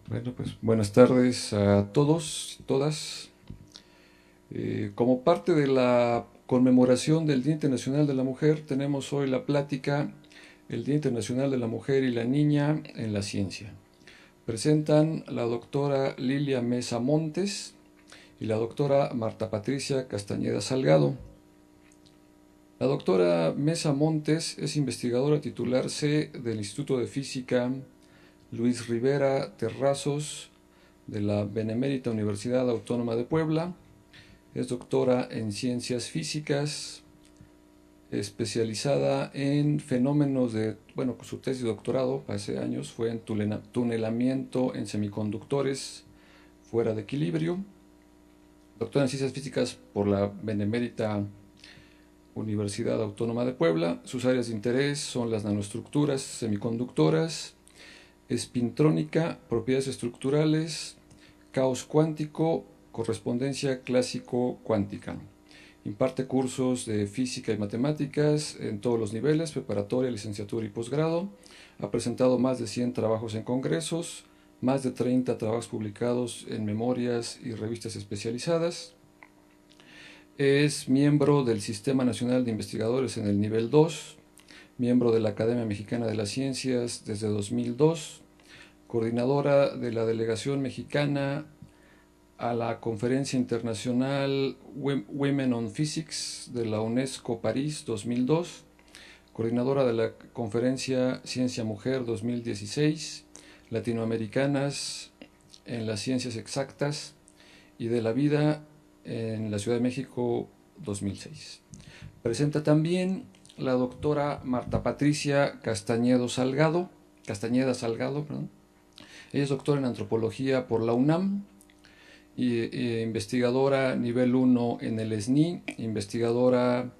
Bueno, pues buenas tardes a todos y todas. Como parte de la conmemoración del Día Internacional de la Mujer, tenemos hoy la plática El Día Internacional de la Mujer y la Niña en la Ciencia. Presentan la doctora Lilia Mesa Montes y la doctora Marta Patricia Castañeda Salgado. La doctora Mesa Montes es investigadora titular C del Instituto de Física Luis Rivera Terrazos de la Benemérita Universidad Autónoma de Puebla. Es doctora en ciencias físicas, especializada en fenómenos de, bueno, su tesis de doctorado hace años fue en tunelamiento en semiconductores fuera de equilibrio. Doctora en ciencias físicas por la Benemérita Universidad Autónoma de Puebla. Sus áreas de interés son las nanoestructuras semiconductoras, espintrónica, propiedades estructurales, caos cuántico, correspondencia clásico-cuántica. Imparte cursos de física y matemáticas en todos los niveles, preparatoria, licenciatura y posgrado. Ha presentado más de 100 trabajos en congresos, más de 30 trabajos publicados en memorias y revistas especializadas. Es miembro del Sistema Nacional de Investigadores en el nivel 2, miembro de la Academia Mexicana de las Ciencias desde 2002, coordinadora de la delegación mexicana a la Conferencia Internacional Women on Physics de la UNESCO París 2002, coordinadora de la Conferencia Ciencia Mujer 2016, Latinoamericanas en las Ciencias Exactas y de la Vida en la Ciudad de México 2006. Presenta también la doctora Marta Patricia Castañeda Salgado, perdón. Ella es doctora en antropología por la UNAM y investigadora nivel 1 en el SNI, investigadora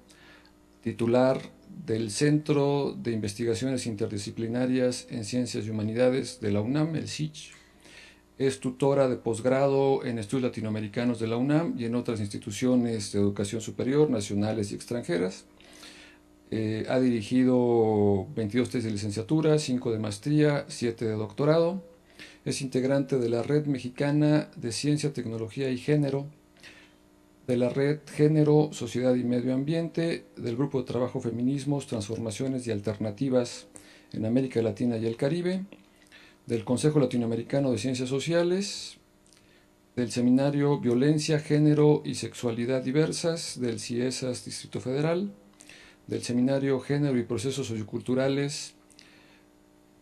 titular del Centro de Investigaciones Interdisciplinarias en Ciencias y Humanidades de la UNAM, el CICH. Es tutora de posgrado en estudios latinoamericanos de la UNAM y en otras instituciones de educación superior, nacionales y extranjeras. Ha dirigido 22 tesis de licenciatura, 5 de maestría, 7 de doctorado. Es integrante de la Red Mexicana de Ciencia, Tecnología y Género, de la Red Género, Sociedad y Medio Ambiente, del Grupo de Trabajo Feminismos, Transformaciones y Alternativas en América Latina y el Caribe, del Consejo Latinoamericano de Ciencias Sociales, del Seminario Violencia, Género y Sexualidad Diversas del CIESAS Distrito Federal, del Seminario Género y Procesos Socioculturales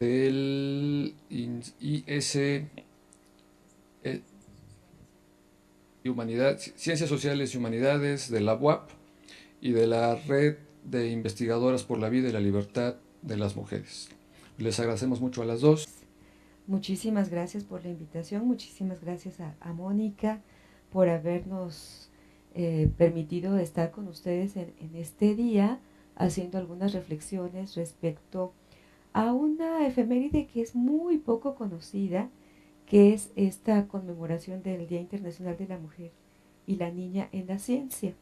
del IS Ciencias Sociales y Humanidades de la UAP y de la Red de Investigadoras por la Vida y la Libertad de las Mujeres. Les agradecemos mucho a las dos. Muchísimas gracias por la invitación, muchísimas gracias a Mónica por habernos permitido estar con ustedes en este día haciendo algunas reflexiones respecto a una efeméride que es muy poco conocida, que es esta conmemoración del Día Internacional de la Mujer y la Niña en la Ciencia.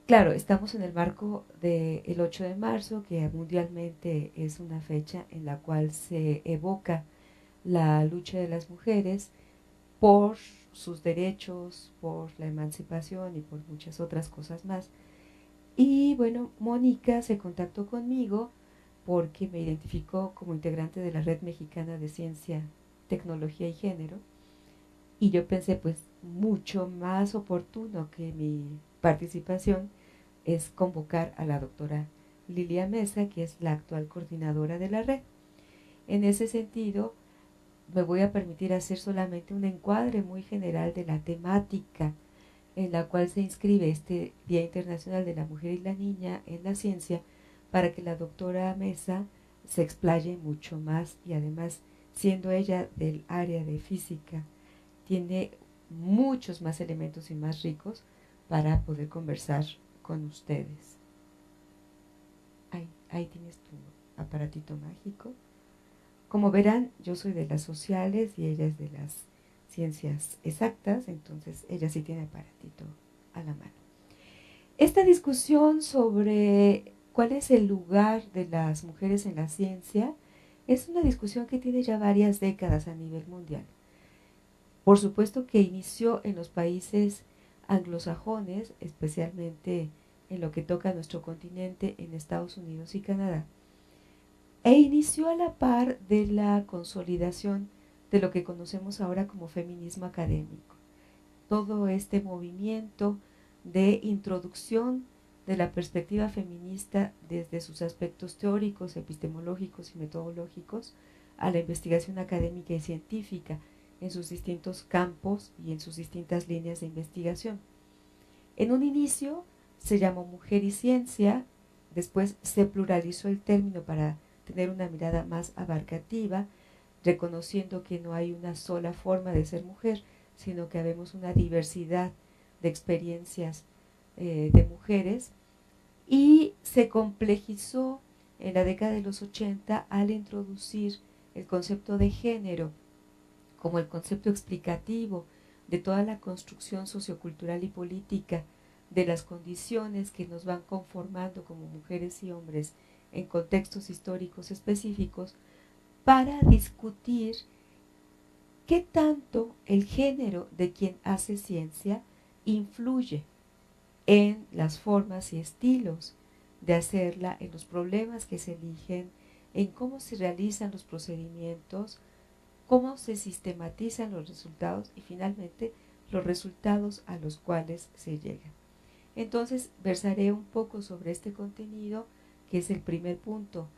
Claro, estamos en el marco del 8 de marzo, que mundialmente es una fecha en la cual se evoca la lucha de las mujeres por sus derechos, por la emancipación y por muchas otras cosas más. Y bueno, Mónica se contactó conmigo porque me identificó como integrante de la Red Mexicana de Ciencia, Tecnología y Género. Y yo pensé, pues, mucho más oportuno que mi participación es convocar a la doctora Lilia Mesa, que es la actual coordinadora de la red. En ese sentido, me voy a permitir hacer solamente un encuadre muy general de la temática en la cual se inscribe este Día Internacional de la Mujer y la Niña en la Ciencia, para que la doctora Mesa se explaye mucho más y además, siendo ella del área de física, tiene muchos más elementos y más ricos para poder conversar con ustedes. Ahí tienes tu aparatito mágico. Como verán, yo soy de las sociales y ella es de las ciencias exactas, entonces ella sí tiene aparatito a la mano. Esta discusión sobre cuál es el lugar de las mujeres en la ciencia Es una discusión que tiene ya varias décadas a nivel mundial. Por supuesto que inició en los países anglosajones, especialmente en lo que toca a nuestro continente, en Estados Unidos y Canadá, e inició a la par de la consolidación de lo que conocemos ahora como feminismo académico. Todo este movimiento de introducción de la perspectiva feminista desde sus aspectos teóricos, epistemológicos y metodológicos a la investigación académica y científica en sus distintos campos y en sus distintas líneas de investigación. En un inicio se llamó Mujer y Ciencia, después se pluralizó el término para tener una mirada más abarcativa, reconociendo que no hay una sola forma de ser mujer, sino que habemos una diversidad de experiencias de mujeres, y se complejizó en la década de los 80 al introducir el concepto de género como el concepto explicativo de toda la construcción sociocultural y política de las condiciones que nos van conformando como mujeres y hombres en contextos históricos específicos, para discutir qué tanto el género de quien hace ciencia influye en las formas y estilos de hacerla, en los problemas que se eligen, en cómo se realizan los procedimientos, cómo se sistematizan los resultados y finalmente los resultados a los cuales se llega. Entonces versaré un poco sobre este contenido, que es el primer punto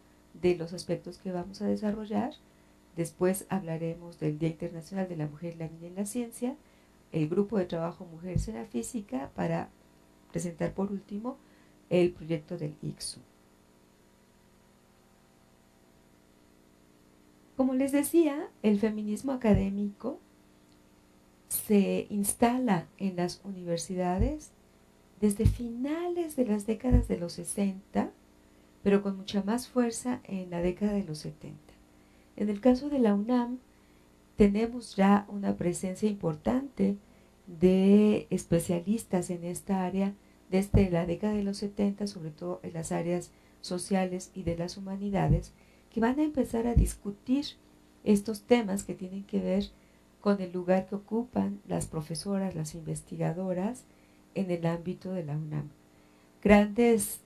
de los aspectos que vamos a desarrollar. Después hablaremos del Día Internacional de la Mujer y la Niña en la Ciencia, el grupo de trabajo Mujeres en la Física, para presentar por último el proyecto del ICSU. Como les decía, el feminismo académico se instala en las universidades desde finales de las décadas de los 60, pero con mucha más fuerza en la década de los 70. En el caso de la UNAM, tenemos ya una presencia importante de especialistas en esta área desde la década de los 70, sobre todo en las áreas sociales y de las humanidades, que van a empezar a discutir estos temas que tienen que ver con el lugar que ocupan las profesoras, las investigadoras en el ámbito de la UNAM. Grandes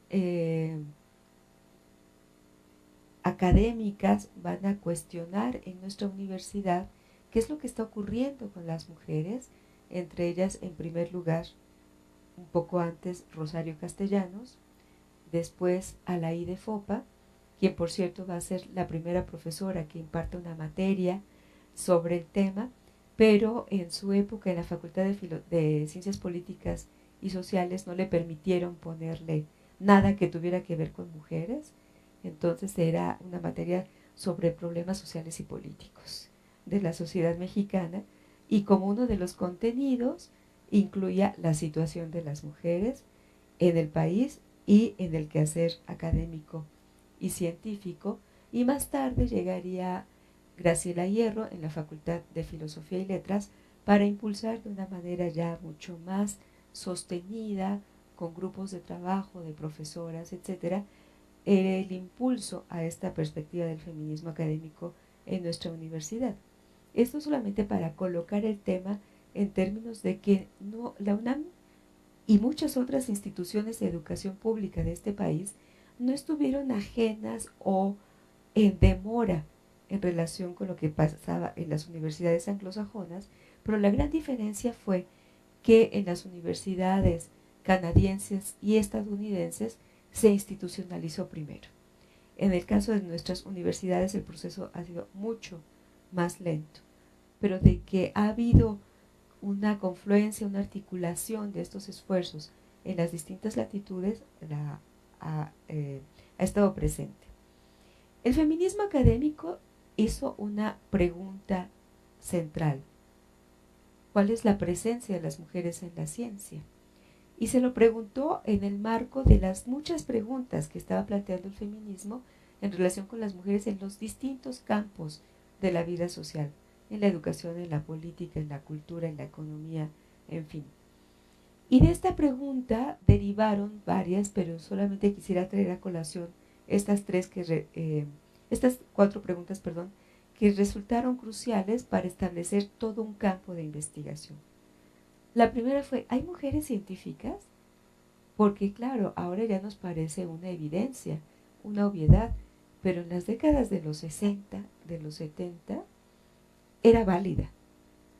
académicas van a cuestionar en nuestra universidad qué es lo que está ocurriendo con las mujeres, entre ellas, en primer lugar, un poco antes, Rosario Castellanos, después Alaí de Fopa, quien por cierto va a ser la primera profesora que imparte una materia sobre el tema, pero en su época en la Facultad de Ciencias Políticas y Sociales no le permitieron ponerle nada que tuviera que ver con mujeres. Entonces era una materia sobre problemas sociales y políticos de la sociedad mexicana, y como uno de los contenidos incluía la situación de las mujeres en el país y en el quehacer académico y científico. Y más tarde llegaría Graciela Hierro en la Facultad de Filosofía y Letras para impulsar de una manera ya mucho más sostenida, con grupos de trabajo de profesoras, etcétera, el impulso a esta perspectiva del feminismo académico en nuestra universidad. Esto solamente para colocar el tema en términos de que no, la UNAM y muchas otras instituciones de educación pública de este país no estuvieron ajenas o en demora en relación con lo que pasaba en las universidades anglosajonas, pero la gran diferencia fue que en las universidades canadienses y estadounidenses se institucionalizó primero. En el caso de nuestras universidades el proceso ha sido mucho más lento, pero de que ha habido una confluencia, una articulación de estos esfuerzos en las distintas latitudes, ha estado presente. El feminismo académico hizo una pregunta central: ¿cuál es la presencia de las mujeres en la ciencia? Y se lo preguntó en el marco de las muchas preguntas que estaba planteando el feminismo en relación con las mujeres en los distintos campos de la vida social, en la educación, en la política, en la cultura, en la economía, en fin. Y de esta pregunta derivaron varias, pero solamente quisiera traer a colación estas tres que estas 4 preguntas, perdón, que resultaron cruciales para establecer todo un campo de investigación. La primera fue, ¿hay mujeres científicas? Porque claro, ahora ya nos parece una evidencia, una obviedad, pero en las décadas de los 60, de los 70, era válida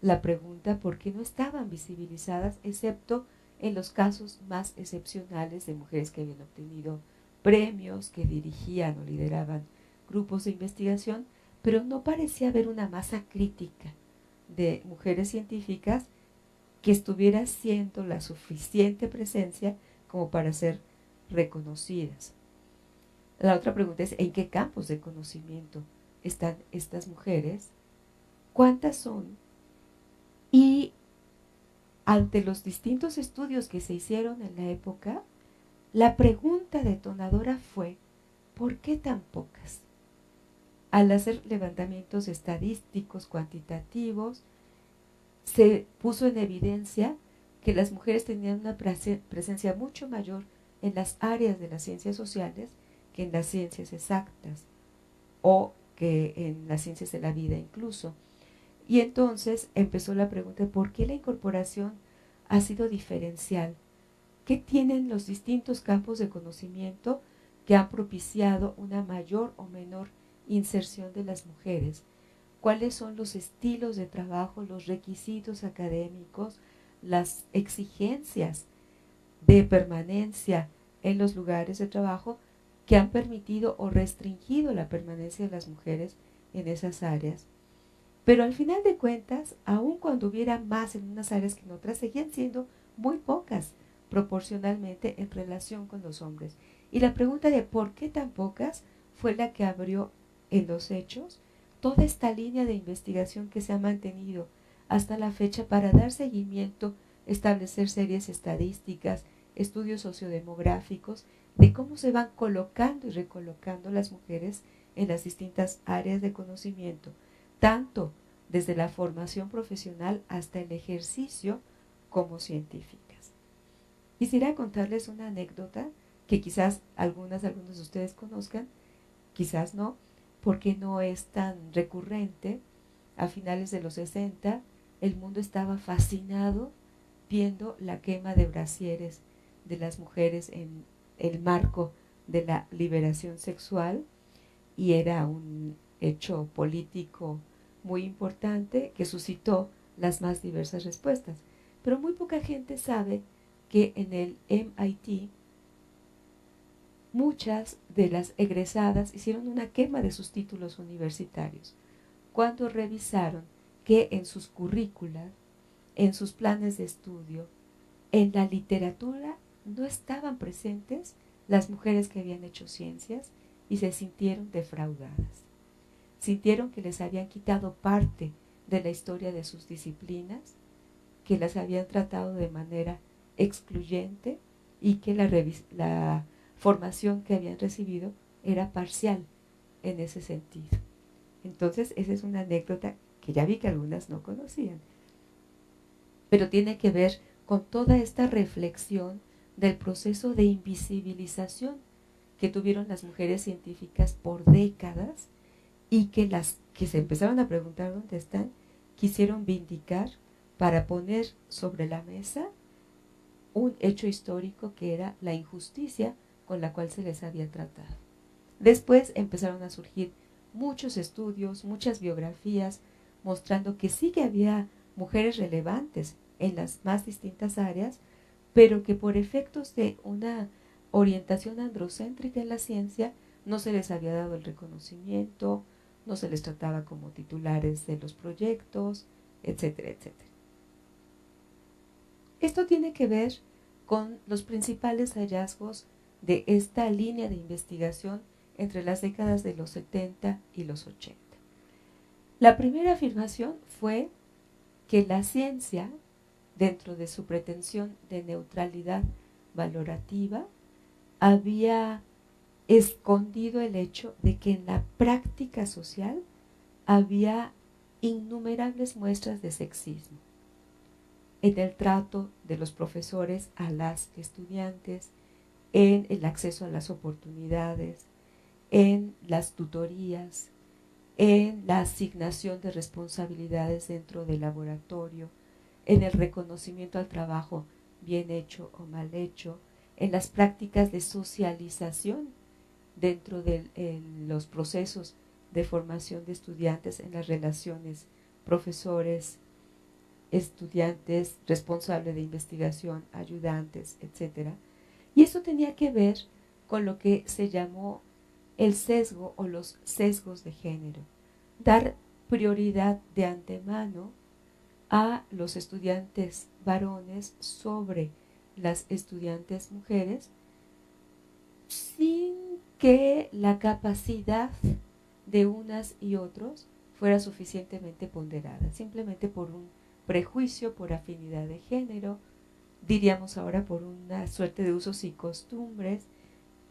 la pregunta por qué no estaban visibilizadas, excepto en los casos más excepcionales de mujeres que habían obtenido premios, que dirigían o lideraban grupos de investigación, pero no parecía haber una masa crítica de mujeres científicas que estuviera siendo la suficiente presencia como para ser reconocidas. La otra pregunta es, ¿en qué campos de conocimiento están estas mujeres? ¿Cuántas son? Y ante los distintos estudios que se hicieron en la época, la pregunta detonadora fue, ¿por qué tan pocas? Al hacer levantamientos estadísticos, cuantitativos, se puso en evidencia que las mujeres tenían una presencia mucho mayor en las áreas de las ciencias sociales que en las ciencias exactas o que en las ciencias de la vida incluso. Y entonces empezó la pregunta de por qué la incorporación ha sido diferencial. ¿Qué tienen los distintos campos de conocimiento que han propiciado una mayor o menor inserción de las mujeres? ¿Cuáles son los estilos de trabajo, los requisitos académicos, las exigencias de permanencia en los lugares de trabajo que han permitido o restringido la permanencia de las mujeres en esas áreas? Pero al final de cuentas, aun cuando hubiera más en unas áreas que en otras, seguían siendo muy pocas proporcionalmente en relación con los hombres. Y la pregunta de por qué tan pocas fue la que abrió en los hechos toda esta línea de investigación que se ha mantenido hasta la fecha para dar seguimiento, establecer series estadísticas, estudios sociodemográficos de cómo se van colocando y recolocando las mujeres en las distintas áreas de conocimiento, tanto desde la formación profesional hasta el ejercicio como científicas. Quisiera contarles una anécdota que quizás algunos de ustedes conozcan, quizás no, porque no es tan recurrente. A finales de los 60, el mundo estaba fascinado viendo la quema de brasieres de las mujeres en el marco de la liberación sexual, y era un hecho político muy importante que suscitó las más diversas respuestas. Pero muy poca gente sabe que en el MIT muchas de las egresadas hicieron una quema de sus títulos universitarios cuando revisaron que en sus currículas, en sus planes de estudio, en la literatura no estaban presentes las mujeres que habían hecho ciencias y se sintieron defraudadas. Sintieron que les habían quitado parte de la historia de sus disciplinas, que las habían tratado de manera excluyente y que la formación que habían recibido era parcial en ese sentido. Entonces, esa es una anécdota que ya vi que algunas no conocían, pero tiene que ver con toda esta reflexión del proceso de invisibilización que tuvieron las mujeres científicas por décadas y que las que se empezaron a preguntar dónde están, quisieron vindicar para poner sobre la mesa un hecho histórico que era la injusticia con la cual se les había tratado. Después empezaron a surgir muchos estudios, muchas biografías, mostrando que sí que había mujeres relevantes en las más distintas áreas, pero que por efectos de una orientación androcéntrica en la ciencia no se les había dado el reconocimiento, no se les trataba como titulares de los proyectos, etcétera, etcétera. Esto tiene que ver con los principales hallazgos de esta línea de investigación entre las décadas de los 70 y los 80. La primera afirmación fue que la ciencia, dentro de su pretensión de neutralidad valorativa, había escondido el hecho de que en la práctica social había innumerables muestras de sexismo en el trato de los profesores a las estudiantes, en el acceso a las oportunidades, en las tutorías, en la asignación de responsabilidades dentro del laboratorio, en el reconocimiento al trabajo bien hecho o mal hecho, en las prácticas de socialización dentro de los procesos de formación de estudiantes, en las relaciones profesores, estudiantes, responsable de investigación, ayudantes, etc. Y eso tenía que ver con lo que se llamó el sesgo o los sesgos de género. Dar prioridad de antemano a los estudiantes varones sobre las estudiantes mujeres sin que la capacidad de unas y otros fuera suficientemente ponderada, simplemente por un prejuicio, por afinidad de género, diríamos ahora por una suerte de usos y costumbres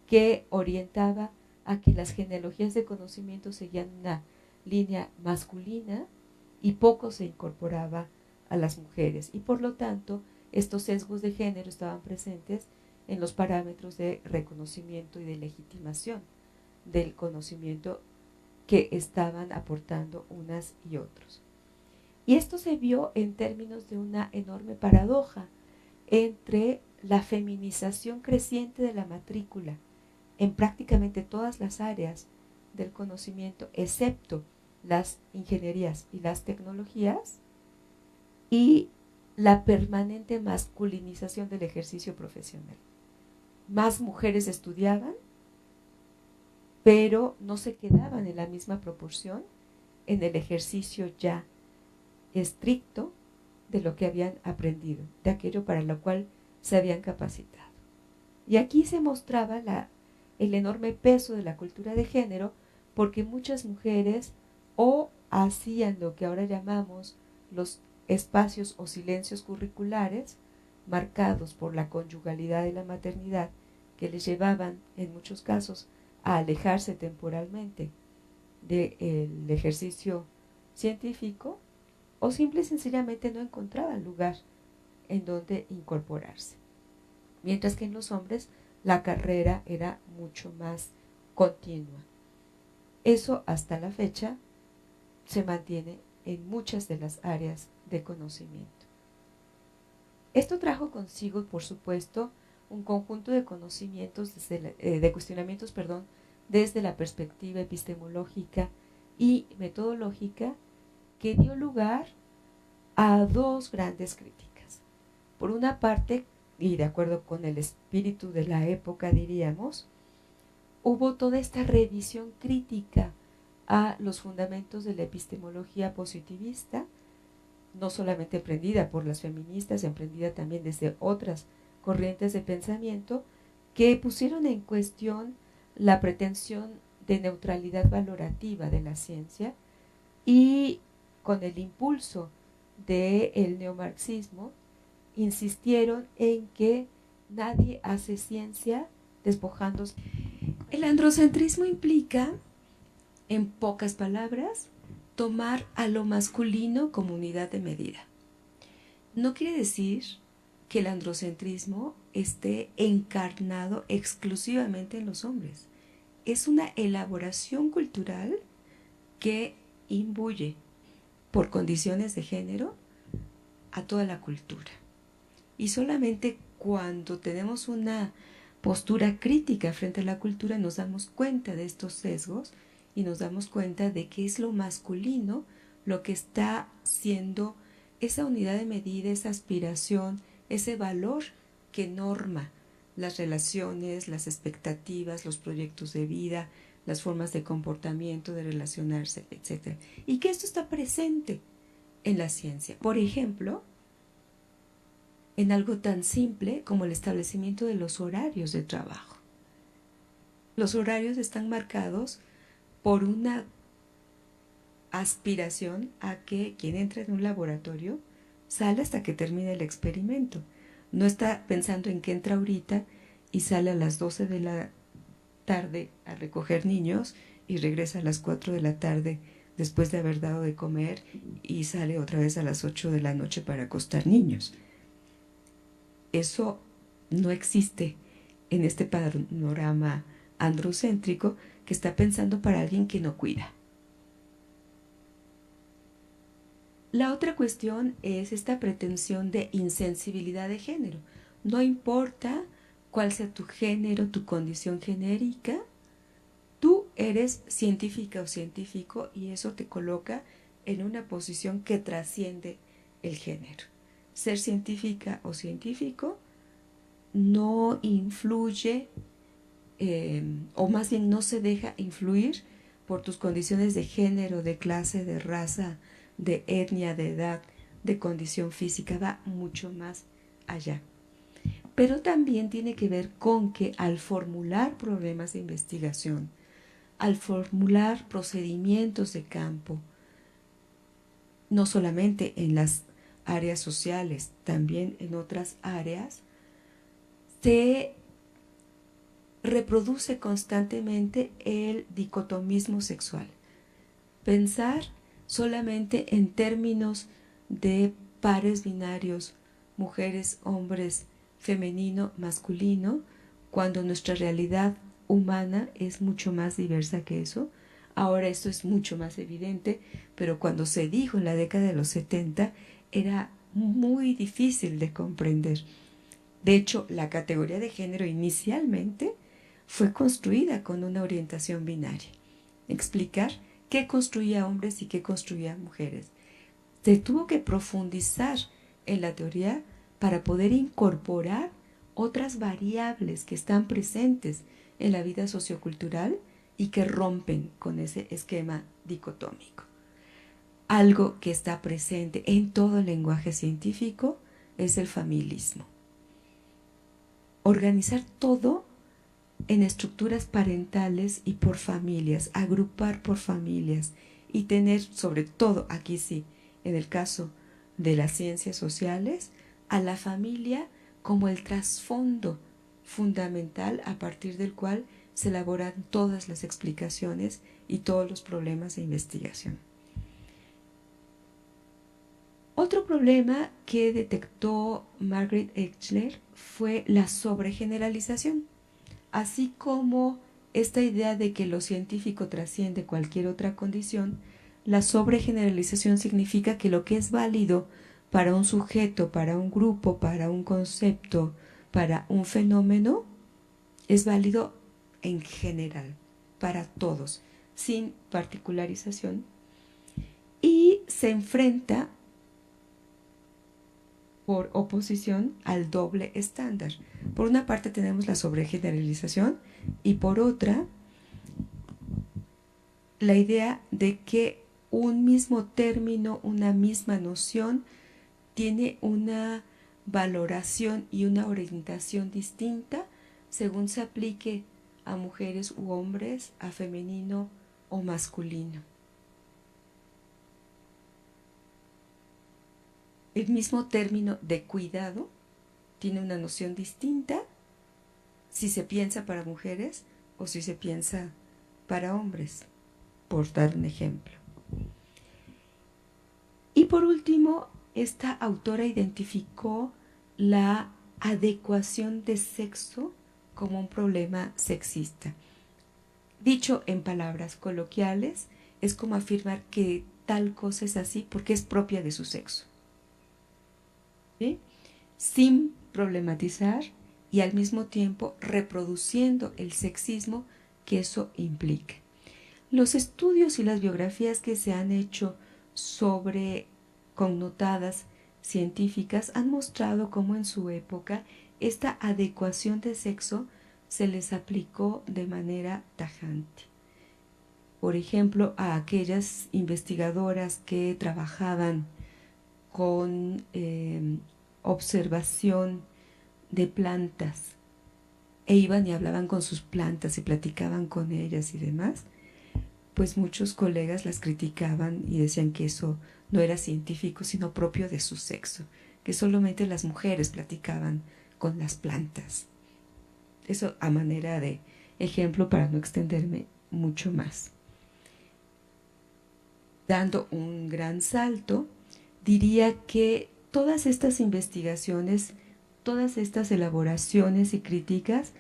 que orientaba a que las genealogías de conocimiento seguían una línea masculina y poco se incorporaba a las mujeres. Y por lo tanto, estos sesgos de género estaban presentes en los parámetros de reconocimiento y de legitimación del conocimiento que estaban aportando unas y otros. Y esto se vio en términos de una enorme paradoja entre la feminización creciente de la matrícula en prácticamente todas las áreas del conocimiento, excepto las ingenierías y las tecnologías, y la permanente masculinización del ejercicio profesional. Más mujeres estudiaban, pero no se quedaban en la misma proporción en el ejercicio ya estricto de lo que habían aprendido, de aquello para lo cual se habían capacitado. Y aquí se mostraba el enorme peso de la cultura de género, porque muchas mujeres o hacían lo que ahora llamamos los espacios o silencios curriculares, marcados por la conyugalidad y la maternidad, que les llevaban en muchos casos a alejarse temporalmente del ejercicio científico, o simple y sencillamente no encontraban lugar en donde incorporarse. Mientras que en los hombres la carrera era mucho más continua. Eso hasta la fecha se mantiene en muchas de las áreas de conocimiento. Esto trajo consigo, por supuesto, un conjunto de conocimientos, de cuestionamientos, desde la perspectiva epistemológica y metodológica, que dio lugar a dos grandes críticas. Por una parte, y de acuerdo con el espíritu de la época, diríamos, hubo toda esta revisión crítica a los fundamentos de la epistemología positivista, no solamente emprendida por las feministas, emprendida también desde otras corrientes de pensamiento, que pusieron en cuestión la pretensión de neutralidad valorativa de la ciencia, y con el impulso del neomarxismo insistieron en que nadie hace ciencia despojándose. El androcentrismo implica, en pocas palabras, tomar a lo masculino como unidad de medida. No quiere decir que el androcentrismo esté encarnado exclusivamente en los hombres. Es una elaboración cultural que imbuye por condiciones de género a toda la cultura. Y solamente cuando tenemos una postura crítica frente a la cultura nos damos cuenta de estos sesgos y nos damos cuenta de que es lo masculino lo que está siendo esa unidad de medida, esa aspiración, ese valor que norma las relaciones, las expectativas, los proyectos de vida, las formas de comportamiento, de relacionarse, etc. Y que esto está presente en la ciencia. Por ejemplo, en algo tan simple como el establecimiento de los horarios de trabajo. Los horarios están marcados por una aspiración a que quien entra en un laboratorio sale hasta que termine el experimento. No está pensando en que entra ahorita y sale a las 12 de la tarde a recoger niños y regresa a las 4 de la tarde después de haber dado de comer y sale otra vez a las 8 de la noche para acostar niños. Eso no existe en este panorama androcéntrico que está pensando para alguien que no cuida. La otra cuestión es esta pretensión de insensibilidad de género. No importa cuál sea tu género, tu condición genérica, tú eres científica o científico y eso te coloca en una posición que trasciende el género. Ser científica o científico no influye, o más bien no se deja influir por tus condiciones de género, de clase, de raza, de etnia, de edad, de condición física, va mucho más allá. Pero también tiene que ver con que al formular problemas de investigación, al formular procedimientos de campo, no solamente en las áreas sociales, también en otras áreas, se reproduce constantemente el dicotomismo sexual. Pensar solamente en términos de pares binarios, mujeres, hombres, femenino, masculino, cuando nuestra realidad humana es mucho más diversa que eso. Ahora esto es mucho más evidente, pero cuando se dijo en la década de los 70 era muy difícil de comprender. De hecho, la categoría de género inicialmente fue construida con una orientación binaria. Explicar qué construía hombres y qué construía mujeres. Se tuvo que profundizar en la teoría para poder incorporar otras variables que están presentes en la vida sociocultural y que rompen con ese esquema dicotómico. Algo que está presente en todo el lenguaje científico es el familismo. Organizar todo en estructuras parentales y por familias, agrupar por familias y tener, sobre todo aquí sí, en el caso de las ciencias sociales, a la familia como el trasfondo fundamental a partir del cual se elaboran todas las explicaciones y todos los problemas de investigación. Otro problema que detectó Margaret Eichler fue la sobregeneralización, así como esta idea de que lo científico trasciende cualquier otra condición. La sobregeneralización significa que lo que es válido para un sujeto, para un grupo, para un concepto, para un fenómeno, es válido en general, para todos, sin particularización, y se enfrenta por oposición al doble estándar. Por una parte tenemos la sobregeneralización y por otra la idea de que un mismo término, una misma noción tiene una valoración y una orientación distinta según se aplique a mujeres u hombres, a femenino o masculino. El mismo término de cuidado tiene una noción distinta si se piensa para mujeres o si se piensa para hombres, por dar un ejemplo. Y por último, esta autora identificó la adecuación de sexo como un problema sexista. Dicho en palabras coloquiales, es como afirmar que tal cosa es así porque es propia de su sexo, ¿sí? Sin problematizar y al mismo tiempo reproduciendo el sexismo que eso implica. Los estudios y las biografías que se han hecho sobre connotadas científicas han mostrado cómo en su época esta adecuación de sexo se les aplicó de manera tajante. Por ejemplo, a aquellas investigadoras que trabajaban con observación de plantas e iban y hablaban con sus plantas y platicaban con ellas y demás, pues muchos colegas las criticaban y decían que eso no era científico, sino propio de su sexo, que solamente las mujeres platicaban con las plantas. Eso a manera de ejemplo para no extenderme mucho más. Dando un gran salto, diría que todas estas investigaciones, todas estas elaboraciones y críticas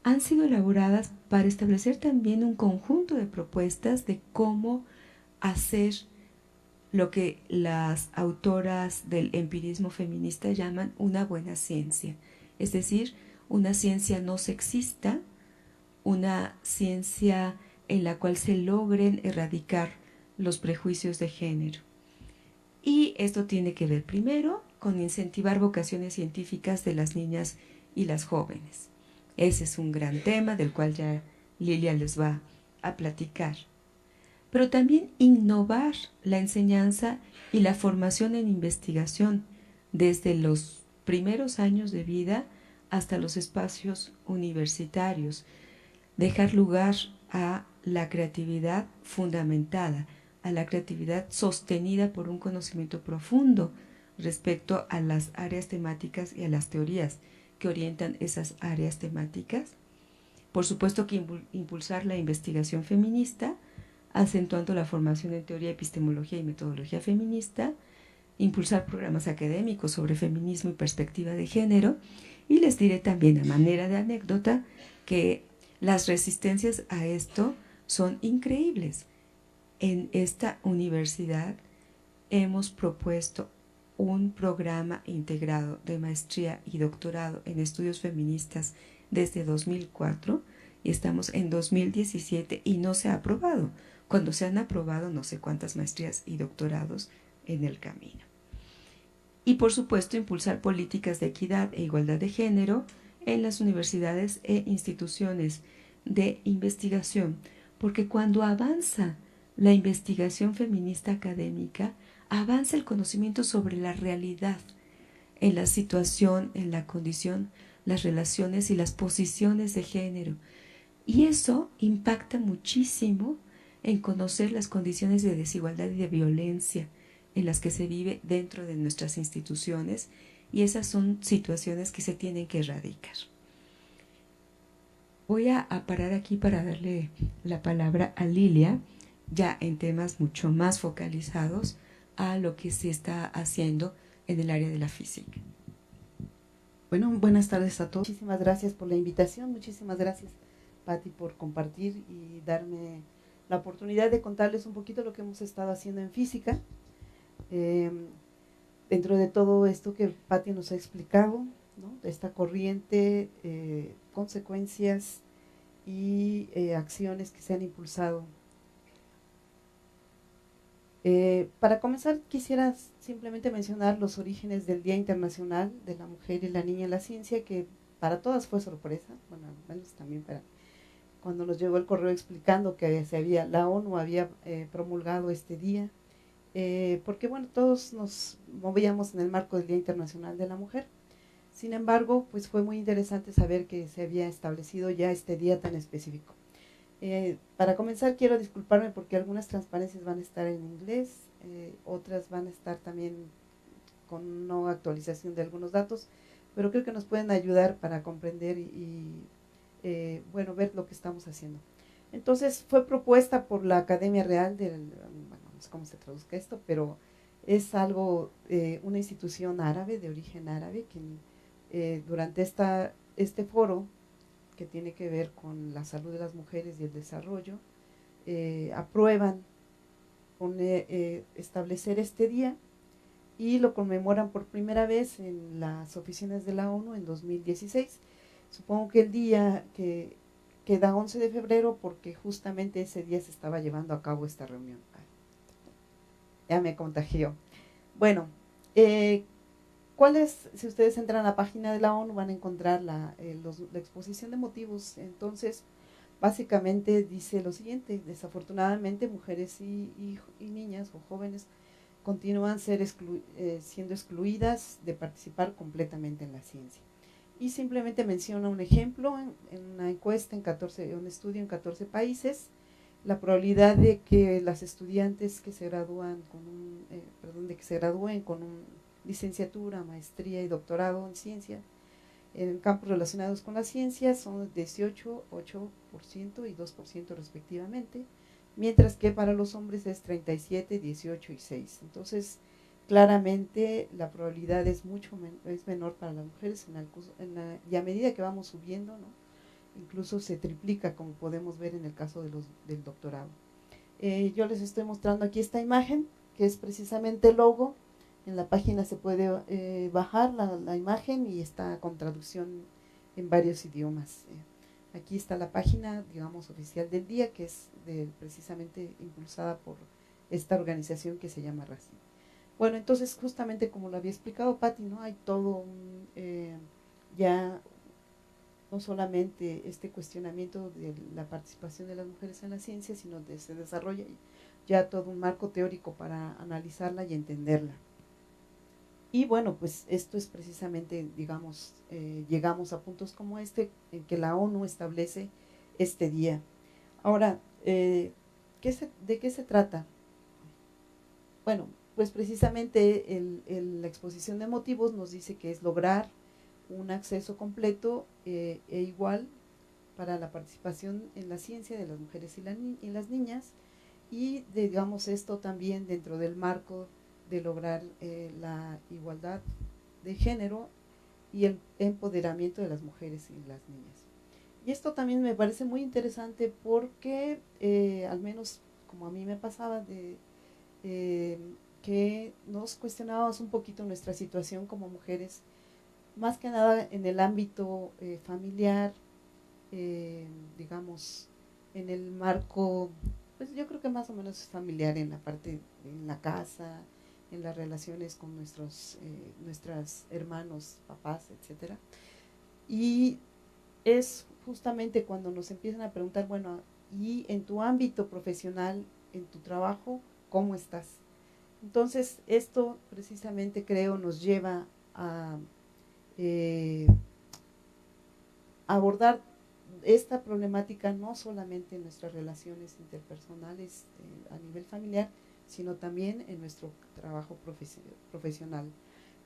han sido elaboradas para establecer también un conjunto de propuestas de cómo hacer lo que las autoras del empirismo feminista llaman una buena ciencia, es decir, una ciencia no sexista, una ciencia en la cual se logren erradicar los prejuicios de género. Y esto tiene que ver primero con incentivar vocaciones científicas de las niñas y las jóvenes. Ese es un gran tema del cual ya Lilia les va a platicar. Pero también innovar la enseñanza y la formación en investigación desde los primeros años de vida hasta los espacios universitarios. Dejar lugar a la creatividad fundamentada, a la creatividad sostenida por un conocimiento profundo respecto a las áreas temáticas y a las teorías que orientan esas áreas temáticas. Por supuesto que impulsar la investigación feminista, acentuando la formación en teoría, epistemología y metodología feminista, impulsar programas académicos sobre feminismo y perspectiva de género, y les diré también a manera de anécdota que las resistencias a esto son increíbles. En esta universidad hemos propuesto un programa integrado de maestría y doctorado en estudios feministas desde 2004 y estamos en 2017 y no se ha aprobado, cuando se han aprobado no sé cuántas maestrías y doctorados en el camino. Y por supuesto impulsar políticas de equidad e igualdad de género en las universidades e instituciones de investigación, porque cuando avanza la investigación feminista académica, avanza el conocimiento sobre la realidad, en la situación, en la condición, las relaciones y las posiciones de género. Y eso impacta muchísimo en conocer las condiciones de desigualdad y de violencia en las que se vive dentro de nuestras instituciones, y esas son situaciones que se tienen que erradicar. Voy a parar aquí para darle la palabra a Lilia, ya en temas mucho más focalizados a lo que se está haciendo en el área de la física. Bueno, buenas tardes a todos. Muchísimas gracias por la invitación, muchísimas gracias, Patti, por compartir y darme la oportunidad de contarles un poquito lo que hemos estado haciendo en física. Dentro de todo esto que Patti nos ha explicado, ¿no?, de esta corriente, consecuencias y acciones que se han impulsado. Para comenzar, quisiera simplemente mencionar los orígenes del Día Internacional de la Mujer y la Niña en la Ciencia, que para todas fue sorpresa, bueno, al menos también para cuando nos llegó el correo explicando que la ONU había promulgado este día, porque bueno, todos nos movíamos en el marco del Día Internacional de la Mujer. Sin embargo, pues fue muy interesante saber que se había establecido ya este día tan específico. Para comenzar, quiero disculparme porque algunas transparencias van a estar en inglés, otras van a estar también con no actualización de algunos datos, pero creo que nos pueden ayudar para comprender bueno, ver lo que estamos haciendo. Entonces, fue propuesta por la Academia Real bueno, no sé cómo se traduzca esto, pero es algo, una institución árabe, de origen árabe, que durante este foro, que tiene que ver con la salud de las mujeres y el desarrollo, aprueban establecer este día y lo conmemoran por primera vez en las oficinas de la ONU en 2016. Supongo que el día que queda 11 de febrero porque justamente ese día se estaba llevando a cabo esta reunión. Ya me contagió. Bueno, si ustedes entran a la página de la ONU van a encontrar la exposición de motivos. Entonces, básicamente dice lo siguiente: desafortunadamente mujeres y niñas o jóvenes continúan siendo excluidas de participar completamente en la ciencia. Y simplemente menciona un ejemplo en una encuesta un estudio en 14 países, la probabilidad de que las estudiantes que se gradúen con licenciatura, maestría y doctorado en ciencia en campos relacionados con la ciencia son 18, 8% y 2% respectivamente, mientras que para los hombres es 37, 18 y 6. Entonces, claramente la probabilidad es menor para las mujeres y a medida que vamos subiendo, ¿no?, incluso se triplica, como podemos ver en el caso del doctorado. Yo les estoy mostrando aquí esta imagen, que es precisamente el logo. En la página se puede bajar la imagen y está con traducción en varios idiomas. Aquí está la página, digamos, oficial del día, que es precisamente impulsada por esta organización que se llama RACIM. Bueno, entonces justamente como lo había explicado Patti, ¿no? Hay todo ya no solamente este cuestionamiento de la participación de las mujeres en la ciencia, sino que se desarrolla ya todo un marco teórico para analizarla y entenderla. Y bueno, pues esto es precisamente, digamos, llegamos a puntos como este, en que la ONU establece este día. Ahora, ¿de qué se trata? Bueno, pues precisamente la exposición de motivos nos dice que es lograr un acceso completo e igual para la participación en la ciencia de las mujeres y las niñas, y digamos esto también dentro del marco de lograr la igualdad de género y el empoderamiento de las mujeres y las niñas. Y esto también me parece muy interesante porque, al menos como a mí me pasaba, que nos cuestionábamos un poquito nuestra situación como mujeres, más que nada en el ámbito familiar, digamos, en el marco, pues yo creo que más o menos familiar, en la parte, en la casa, en las relaciones con nuestros hermanos, papás, etcétera. Y es justamente cuando nos empiezan a preguntar, bueno, y en tu ámbito profesional, en tu trabajo, ¿cómo estás? Entonces, esto precisamente creo nos lleva a abordar esta problemática no solamente en nuestras relaciones interpersonales a nivel familiar, sino también en nuestro trabajo profesional.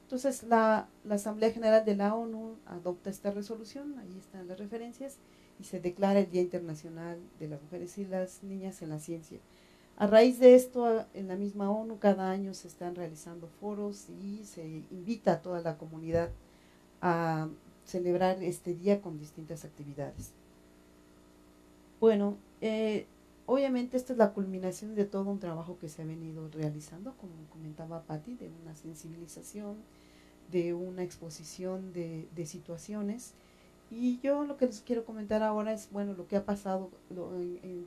Entonces, la Asamblea General de la ONU adopta esta resolución, ahí están las referencias, y se declara el Día Internacional de las Mujeres y las Niñas en la Ciencia. A raíz de esto, en la misma ONU, cada año se están realizando foros y se invita a toda la comunidad a celebrar este día con distintas actividades. Bueno, obviamente esta es la culminación de todo un trabajo que se ha venido realizando, como comentaba Patti, de una sensibilización, de una exposición de situaciones. Y yo lo que les quiero comentar ahora es, bueno, lo que ha pasado,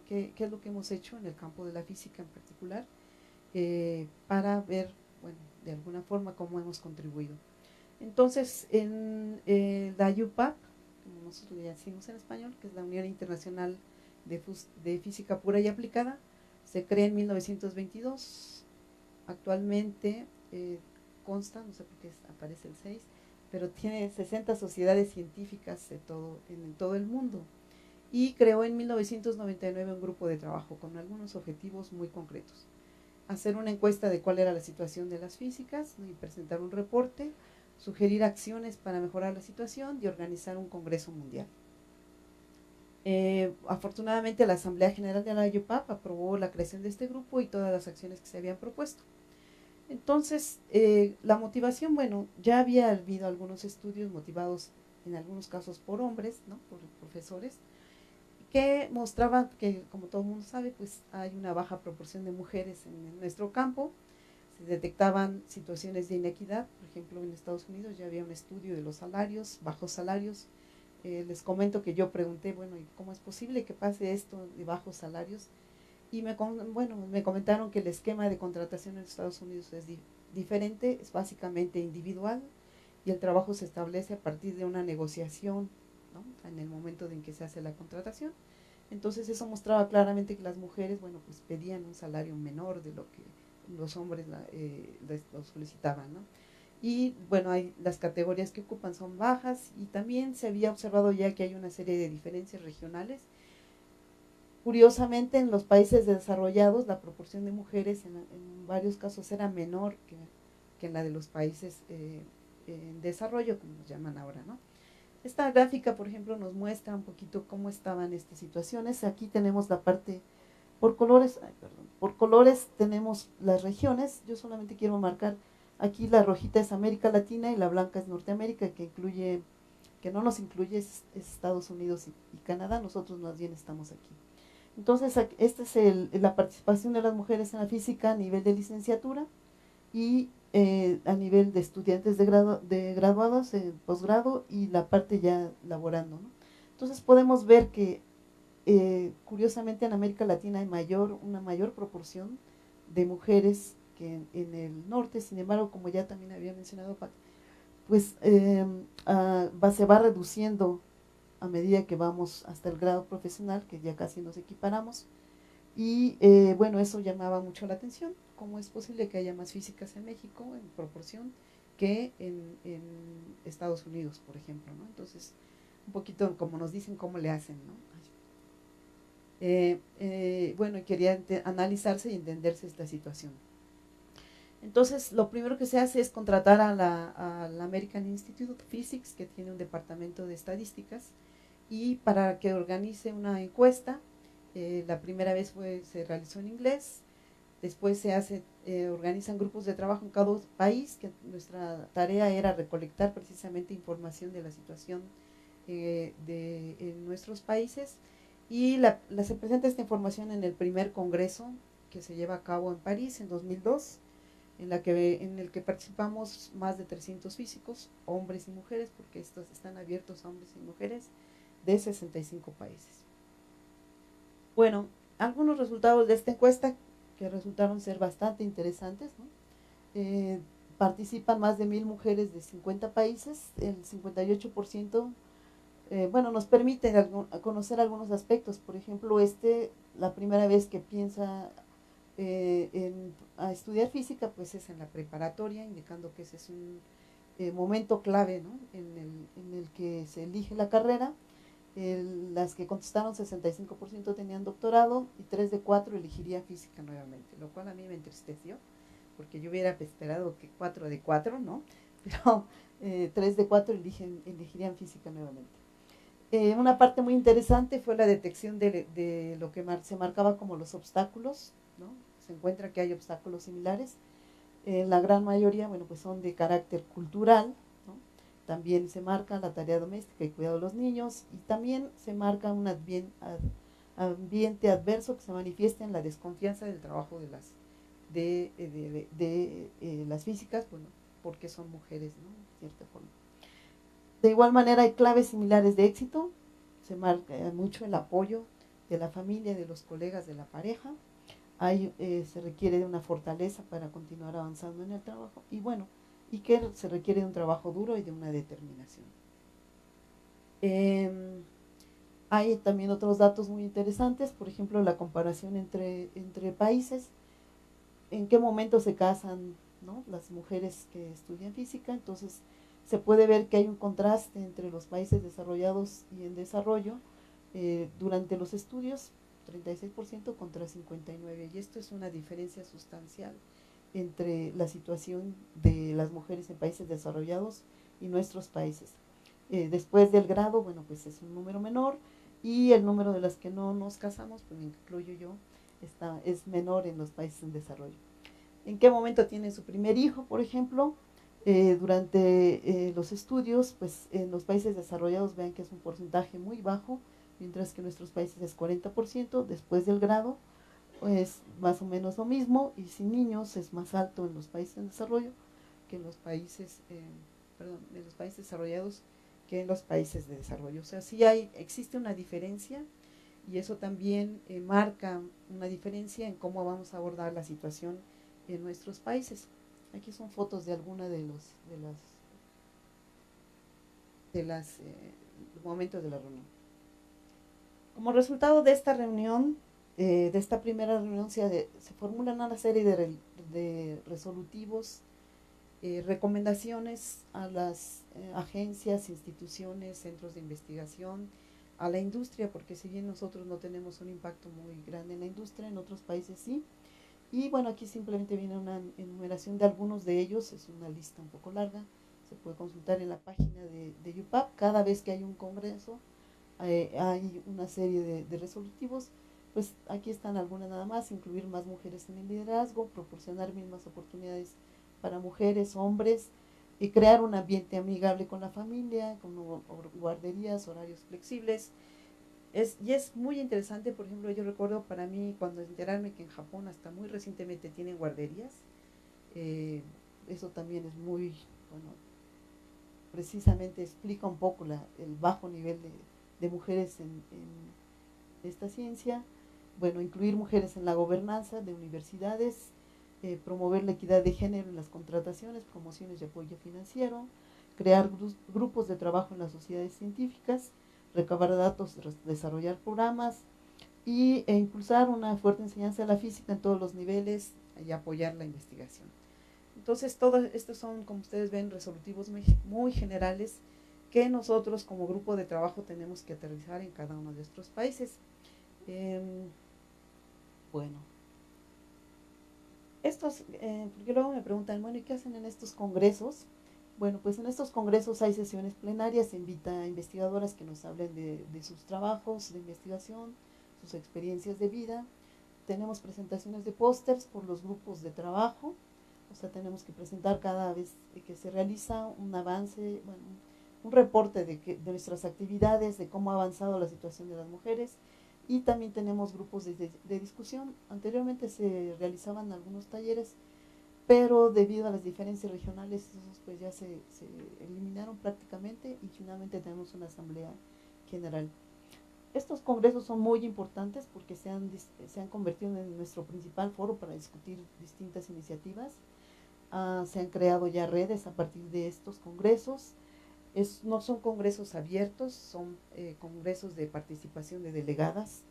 qué es lo que hemos hecho en el campo de la física en particular, para ver, bueno, de alguna forma cómo hemos contribuido. Entonces, en la UPAP, como nosotros le decimos en español, que es la Unión Internacional de Física Pura y Aplicada, se crea en 1922. Actualmente consta, no sé por qué aparece el 6, pero tiene 60 sociedades científicas en todo el mundo. Y creó en 1999 un grupo de trabajo con algunos objetivos muy concretos. Hacer una encuesta de cuál era la situación de las físicas y presentar un reporte, sugerir acciones para mejorar la situación y organizar un congreso mundial. Afortunadamente la Asamblea General de la UPAP aprobó la creación de este grupo y todas las acciones que se habían propuesto. Entonces, la motivación, bueno, ya había habido algunos estudios motivados en algunos casos por hombres, ¿no? Por profesores, que mostraban que, como todo el mundo sabe, pues hay una baja proporción de mujeres en nuestro campo. Se detectaban situaciones de inequidad, por ejemplo, en Estados Unidos ya había un estudio de los salarios, bajos salarios. Les comento que yo pregunté, bueno, ¿y cómo es posible que pase esto de bajos salarios? Y me comentaron que el esquema de contratación en Estados Unidos es diferente, es básicamente individual, y el trabajo se establece a partir de una negociación, ¿no? En el momento en que se hace la contratación. Entonces eso mostraba claramente que las mujeres, bueno, pues pedían un salario menor de lo que los hombres lo solicitaban, ¿no? Y bueno, las categorías que ocupan son bajas, y también se había observado ya que hay una serie de diferencias regionales. Curiosamente, en los países desarrollados la proporción de mujeres en varios casos era menor que en la de los países en desarrollo, como nos llaman ahora, ¿no? Esta gráfica, por ejemplo, nos muestra un poquito cómo estaban estas situaciones. Aquí tenemos la parte por colores, por colores tenemos las regiones. Yo solamente quiero marcar, aquí la rojita es América Latina y la blanca es Norteamérica, que incluye que no nos incluye es Estados Unidos y Canadá, nosotros más bien estamos aquí. Entonces, esta es la participación de las mujeres en la física a nivel de licenciatura y a nivel de estudiantes de graduados, posgrado y la parte ya laborando, ¿no? Entonces podemos ver que curiosamente en América Latina hay una mayor proporción de mujeres que en el norte. Sin embargo, como ya también había mencionado Pat, pues se va reduciendo a medida que vamos hasta el grado profesional, que ya casi nos equiparamos. Y bueno, eso llamaba mucho la atención. ¿Cómo es posible que haya más físicas en México en proporción que en Estados Unidos, por ejemplo, ¿no? Entonces, un poquito como nos dicen cómo le hacen, ¿no? Bueno, quería analizarse y entenderse esta situación. Entonces, lo primero que se hace es contratar a la American Institute of Physics, que tiene un departamento de estadísticas, y para que organice una encuesta. La primera vez se realizó en inglés, después organizan grupos de trabajo en cada país, que nuestra tarea era recolectar precisamente información de la situación en nuestros países, y se presenta esta información en el primer congreso que se lleva a cabo en París en 2002, en el que participamos más de 300 físicos, hombres y mujeres, porque estos están abiertos a hombres y mujeres de 65 países. Bueno, algunos resultados de esta encuesta que resultaron ser bastante interesantes, ¿no? Participan más de 1000 mujeres de 50 países, el 58%, bueno, nos permite conocer algunos aspectos. Por ejemplo, la primera vez que piensa a estudiar física, pues es en la preparatoria, indicando que ese es un momento clave, ¿no? en el que se elige la carrera. Las que contestaron, 65% tenían doctorado y 3 de 4 elegirían física nuevamente, lo cual a mí me entristeció, porque yo hubiera esperado que 4 de 4, ¿no? Pero 3 de 4 elegirían física nuevamente. Una parte muy interesante fue la detección de lo que se marcaba como los obstáculos, ¿no? Se encuentra que hay obstáculos similares. La gran mayoría, bueno, pues son de carácter cultural, ¿no? También se marca la tarea doméstica y cuidado de los niños, y también se marca un ambiente adverso que se manifiesta en la desconfianza del trabajo de las físicas, bueno, porque son mujeres, ¿no? De cierta forma. De igual manera hay claves similares de éxito, se marca mucho el apoyo de la familia, de los colegas, de la pareja. Se requiere de una fortaleza para continuar avanzando en el trabajo, y bueno, y que se requiere de un trabajo duro y de una determinación. Hay también otros datos muy interesantes, por ejemplo, la comparación entre países, en qué momento se casan, ¿no?, las mujeres que estudian física. Entonces se puede ver que hay un contraste entre los países desarrollados y en desarrollo durante los estudios, 36% contra 59%, y esto es una diferencia sustancial entre la situación de las mujeres en países desarrollados y nuestros países. Después del grado, bueno, pues es un número menor, y el número de las que no nos casamos, pues me incluyo yo, es menor en los países en desarrollo. ¿En qué momento tienen su primer hijo, por ejemplo? Durante los estudios, pues en los países desarrollados vean que es un porcentaje muy bajo, mientras que en nuestros países es 40%. Después del grado, pues más o menos lo mismo, y sin niños es más alto en los países en desarrollo que en los países, en los países desarrollados que en los países de desarrollo. O sea, sí existe una diferencia, y eso también marca una diferencia en cómo vamos a abordar la situación en nuestros países. Aquí son fotos de alguna de los momentos de la reunión. Como resultado de esta reunión, de esta primera reunión, se formulan una serie de resolutivos, recomendaciones a las agencias, instituciones, centros de investigación, a la industria, porque si bien nosotros no tenemos un impacto muy grande en la industria, en otros países sí. Y bueno, aquí simplemente viene una enumeración de algunos de ellos, es una lista un poco larga, se puede consultar en la página de UPAP. Cada vez que hay un congreso, hay una serie de resolutivos. Pues aquí están algunas nada más: incluir más mujeres en el liderazgo, proporcionar mismas oportunidades para mujeres, hombres, crear un ambiente amigable con la familia, con guarderías, horarios flexibles. Y es muy interesante, por ejemplo, yo recuerdo para mí cuando enterarme que en Japón hasta muy recientemente tienen guarderías, eh, eso también es muy, bueno, precisamente explica un poco el bajo nivel de mujeres en esta ciencia. Bueno, incluir mujeres en la gobernanza de universidades, promover la equidad de género en las contrataciones, promociones y apoyo financiero, crear grupos de trabajo en las sociedades científicas, recabar datos, desarrollar programas e impulsar una fuerte enseñanza de la física en todos los niveles y apoyar la investigación. Entonces, todos estos son, como ustedes ven, resolutivos muy generales que nosotros como grupo de trabajo tenemos que aterrizar en cada uno de nuestros países. Bueno, porque luego me preguntan, bueno, ¿y qué hacen en estos congresos? Bueno, pues en estos congresos hay sesiones plenarias, se invita a investigadoras que nos hablen de sus trabajos de investigación, sus experiencias de vida. Tenemos presentaciones de pósters por los grupos de trabajo, o sea, tenemos que presentar cada vez que se realiza un avance, bueno, un reporte de nuestras actividades, de cómo ha avanzado la situación de las mujeres, y también tenemos grupos de discusión. Anteriormente se realizaban algunos talleres, pero debido a las diferencias regionales, esos pues ya se eliminaron prácticamente y finalmente tenemos una asamblea general. Estos congresos son muy importantes porque se han convertido en nuestro principal foro para discutir distintas iniciativas. Se han creado ya redes a partir de estos congresos. No son congresos abiertos, son congresos de participación de delegadas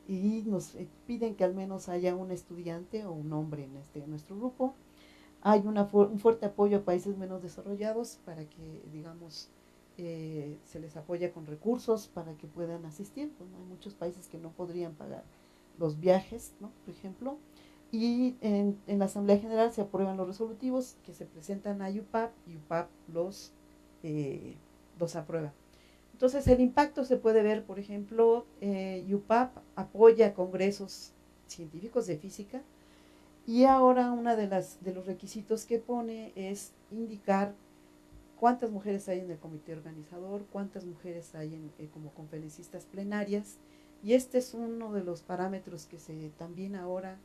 y nos piden que al menos haya un estudiante o un hombre en nuestro grupo. Hay un fuerte apoyo a países menos desarrollados para que, digamos, se les apoya con recursos para que puedan asistir. Bueno, hay muchos países que no podrían pagar los viajes, ¿no? Por ejemplo. Y en la Asamblea General se aprueban los resolutivos que se presentan a UPAP y UPAP los aprueba. Entonces el impacto se puede ver, por ejemplo, UPAP apoya congresos científicos de física y ahora uno de los requisitos que pone es indicar cuántas mujeres hay en el comité organizador, cuántas mujeres hay como conferencistas plenarias, y este es uno de los parámetros que también ahora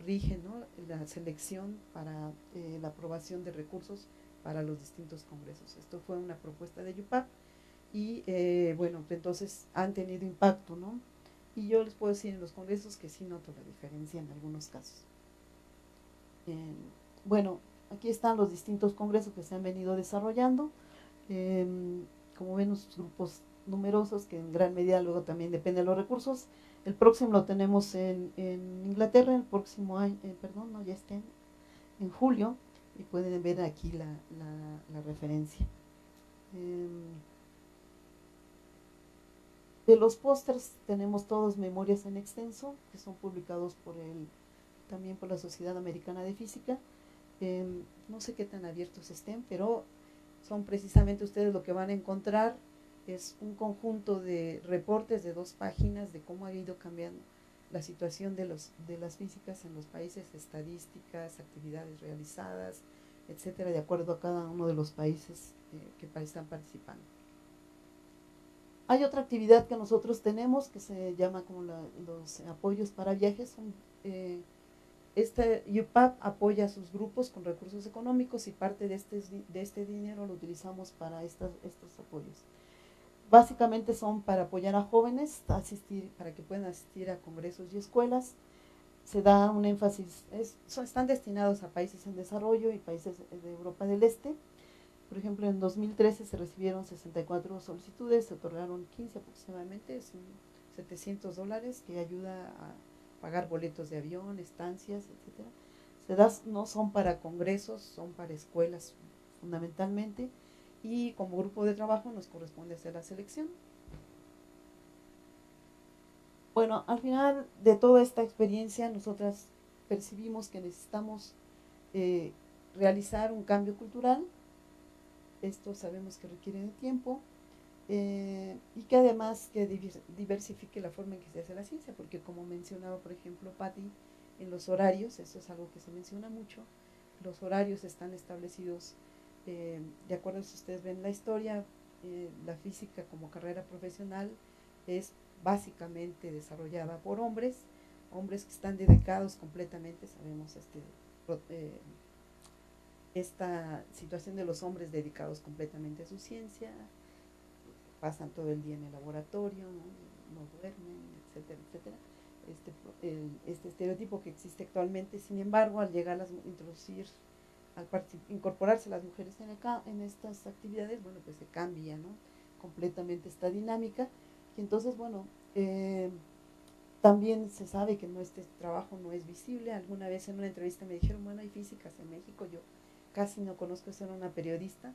rige, ¿no?, la selección para la aprobación de recursos para los distintos congresos. Esto fue una propuesta de UPAP y bueno, entonces han tenido impacto, ¿no? Y yo les puedo decir en los congresos que sí noto la diferencia en algunos casos. Bueno, aquí están los distintos congresos que se han venido desarrollando. Como ven, unos grupos numerosos que en gran medida luego también dependen de los recursos. El próximo lo tenemos en Inglaterra, el próximo año, perdón, no, ya está en julio, y pueden ver aquí la referencia. De los pósters tenemos todos memorias en extenso, que son publicados también por la Sociedad Americana de Física. No sé qué tan abiertos estén, pero son precisamente ustedes lo que van a encontrar, es un conjunto de reportes de 2 páginas de cómo ha ido cambiando la situación de las físicas en los países, estadísticas, actividades realizadas, etcétera, de acuerdo a cada uno de los países que están participando. Hay otra actividad que nosotros tenemos que se llama como los apoyos para viajes. UPAP apoya a sus grupos con recursos económicos y parte de este dinero lo utilizamos para estos apoyos. Básicamente son para apoyar a jóvenes, para que puedan asistir a congresos y escuelas. Se da un énfasis, están destinados a países en desarrollo y países de Europa del Este. Por ejemplo, en 2013 se recibieron 64 solicitudes, se otorgaron 15 aproximadamente, son $700 que ayuda a pagar boletos de avión, estancias, etcétera. No son para congresos, son para escuelas fundamentalmente, y como grupo de trabajo nos corresponde hacer la selección. Bueno, al final de toda esta experiencia nosotras percibimos que necesitamos realizar un cambio cultural. Esto sabemos que requiere de tiempo, y que además que diversifique la forma en que se hace la ciencia, porque como mencionaba por ejemplo Patti, en los horarios, eso es algo que se menciona mucho, los horarios están establecidos de acuerdo si ustedes ven la historia, la física como carrera profesional es básicamente desarrollada por hombres, hombres que están dedicados completamente, sabemos esta situación de los hombres dedicados completamente a su ciencia, pasan todo el día en el laboratorio, no duermen, etcétera, etcétera. Este estereotipo que existe actualmente, sin embargo, al llegar a introducir, al incorporarse las mujeres en estas actividades, bueno, pues se cambia, ¿no?, completamente esta dinámica. Y entonces, bueno, también se sabe que este trabajo no es visible. Alguna vez en una entrevista me dijeron, bueno, hay físicas en México, yo casi no conozco, ser una periodista.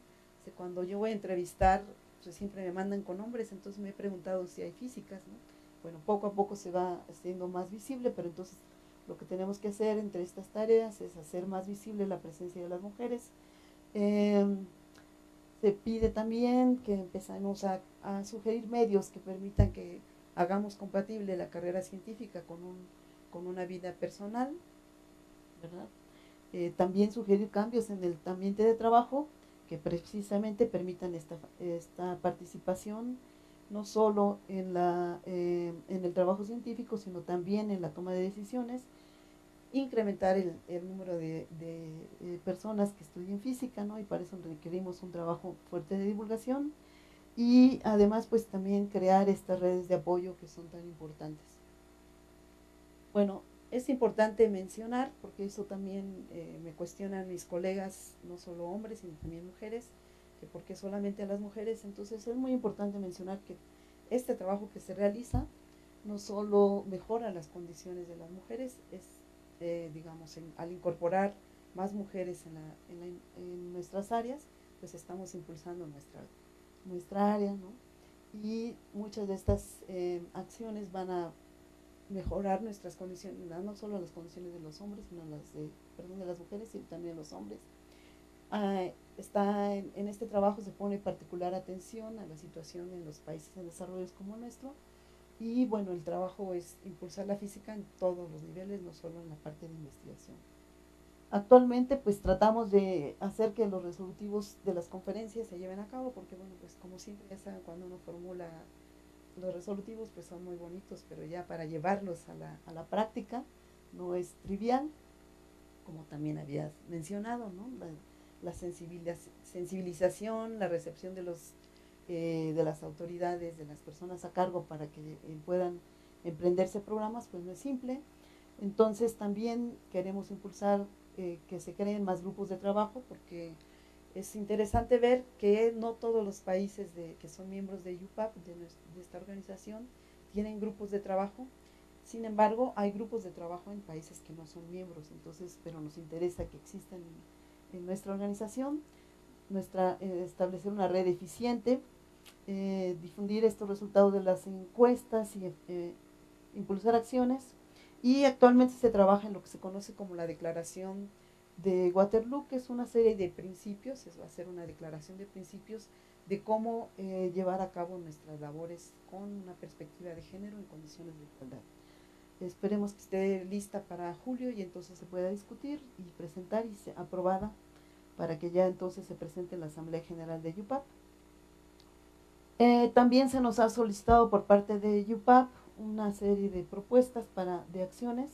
Cuando yo voy a entrevistar, pues siempre me mandan con hombres, entonces me he preguntado si hay físicas, ¿no? Bueno, poco a poco se va haciendo más visible, pero entonces lo que tenemos que hacer entre estas tareas es hacer más visible la presencia de las mujeres. Se pide también que empecemos a sugerir medios que permitan que hagamos compatible la carrera científica con una vida personal, ¿verdad? También sugerir cambios en el ambiente de trabajo que precisamente permitan esta participación, no solo en el trabajo científico, sino también en la toma de decisiones, incrementar el número de personas que estudien física, ¿no? Y para eso requerimos un trabajo fuerte de divulgación y además pues también crear estas redes de apoyo que son tan importantes. Bueno, es importante mencionar, porque eso también me cuestionan mis colegas, no solo hombres, sino también mujeres, que por qué solamente a las mujeres. Entonces es muy importante mencionar que este trabajo que se realiza no solo mejora las condiciones de las mujeres, digamos, al incorporar más mujeres en nuestras áreas, pues estamos impulsando nuestra área, ¿no? Y muchas de estas acciones van a mejorar nuestras condiciones, no solo las condiciones de los hombres, sino de las mujeres y también de los hombres. En este trabajo se pone particular atención a la situación en los países en desarrollo como el nuestro, y bueno, el trabajo es impulsar la física en todos los niveles, no solo en la parte de investigación. Actualmente pues tratamos de hacer que los resolutivos de las conferencias se lleven a cabo, porque bueno, pues como siempre ya saben, cuando uno formula los resolutivos pues son muy bonitos, pero ya para llevarlos a la práctica no es trivial, como también habías mencionado, ¿no? La sensibilización, la recepción de las autoridades, de las personas a cargo para que puedan emprenderse programas, pues no es simple. Entonces también queremos impulsar que se creen más grupos de trabajo, porque es interesante ver que no todos los países que son miembros de UPAP, de esta organización, tienen grupos de trabajo. Sin embargo, hay grupos de trabajo en países que no son miembros, entonces, pero nos interesa que existan en nuestra organización, establecer una red eficiente, difundir estos resultados de las encuestas y impulsar acciones. Y actualmente se trabaja en lo que se conoce como la Declaración de Waterloo, que es una serie de principios, va a ser una declaración de principios de cómo llevar a cabo nuestras labores con una perspectiva de género en condiciones de igualdad. Esperemos que esté lista para julio y entonces se pueda discutir y presentar y sea aprobada para que ya entonces se presente en la Asamblea General de UPAP. También se nos ha solicitado por parte de UPAP una serie de propuestas de acciones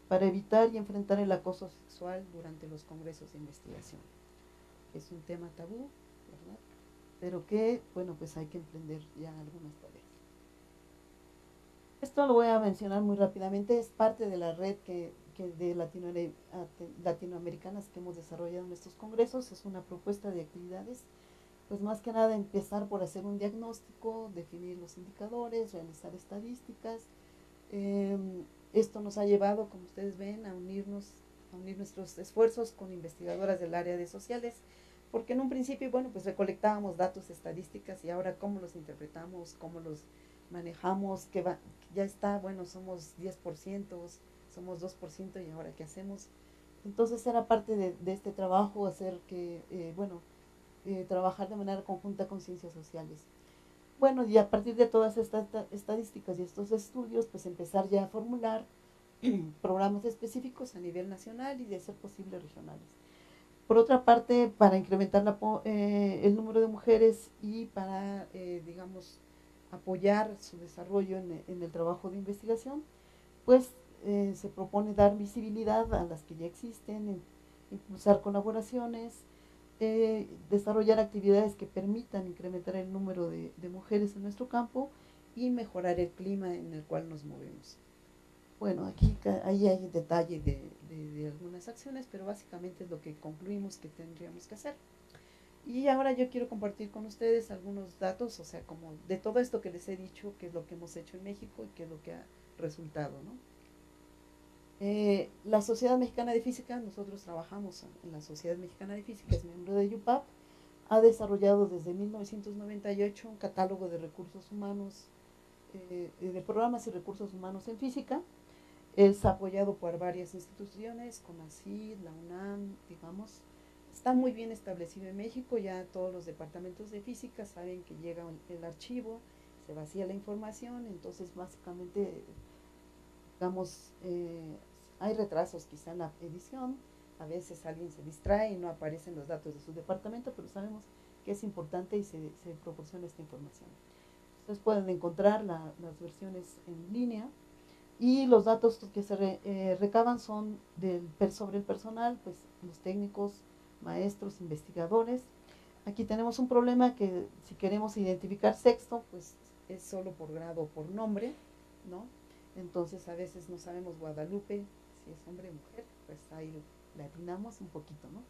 para evitar y enfrentar el acoso sexual durante los congresos de investigación. Es un tema tabú, ¿verdad? Pero que, bueno, pues hay que emprender ya algunas tareas. Esto lo voy a mencionar muy rápidamente, es parte de la red de latinoamericanas que hemos desarrollado en estos congresos. Es una propuesta de actividades, pues más que nada empezar por hacer un diagnóstico, definir los indicadores, realizar estadísticas. Esto nos ha llevado, como ustedes ven, a unir nuestros esfuerzos con investigadoras del área de sociales, porque en un principio, bueno, pues recolectábamos datos estadísticas y ahora cómo los interpretamos, cómo los manejamos, ya está, bueno, somos 10%, somos 2% y ahora qué hacemos. Entonces era parte de este trabajo hacer que, trabajar de manera conjunta con ciencias sociales. Bueno, y a partir de todas estas estadísticas y estos estudios, pues empezar ya a formular programas específicos a nivel nacional y de ser posible regionales. Por otra parte, para incrementar el número de mujeres y para, digamos, apoyar su desarrollo en el trabajo de investigación, pues se propone dar visibilidad a las que ya existen, impulsar colaboraciones, desarrollar actividades que permitan incrementar el número de mujeres en nuestro campo y mejorar el clima en el cual nos movemos. Bueno, aquí ahí hay detalle de algunas acciones, pero básicamente es lo que concluimos que tendríamos que hacer. Y ahora yo quiero compartir con ustedes algunos datos, o sea, como de todo esto que les he dicho, qué es lo que hemos hecho en México y qué es lo que ha resultado, ¿no? La Sociedad Mexicana de Física, nosotros trabajamos en la Sociedad Mexicana de Física, es miembro de UPAP, ha desarrollado desde 1998 un catálogo de recursos humanos, de programas y recursos humanos en física. Es apoyado por varias instituciones, CONACYT, la UNAM, digamos. Está muy bien establecido en México, ya todos los departamentos de física saben que llega el archivo, se vacía la información, entonces básicamente, digamos, hay retrasos quizá en la edición, a veces alguien se distrae y no aparecen los datos de su departamento, pero sabemos que es importante y se proporciona esta información. Ustedes pueden encontrar las versiones en línea. Y los datos que se recaban son sobre el personal, pues los técnicos, maestros, investigadores. Aquí tenemos un problema que si queremos identificar sexo, pues es solo por grado o por nombre, ¿no? Entonces a veces no sabemos Guadalupe, si es hombre o mujer, pues ahí le atinamos un poquito, ¿no?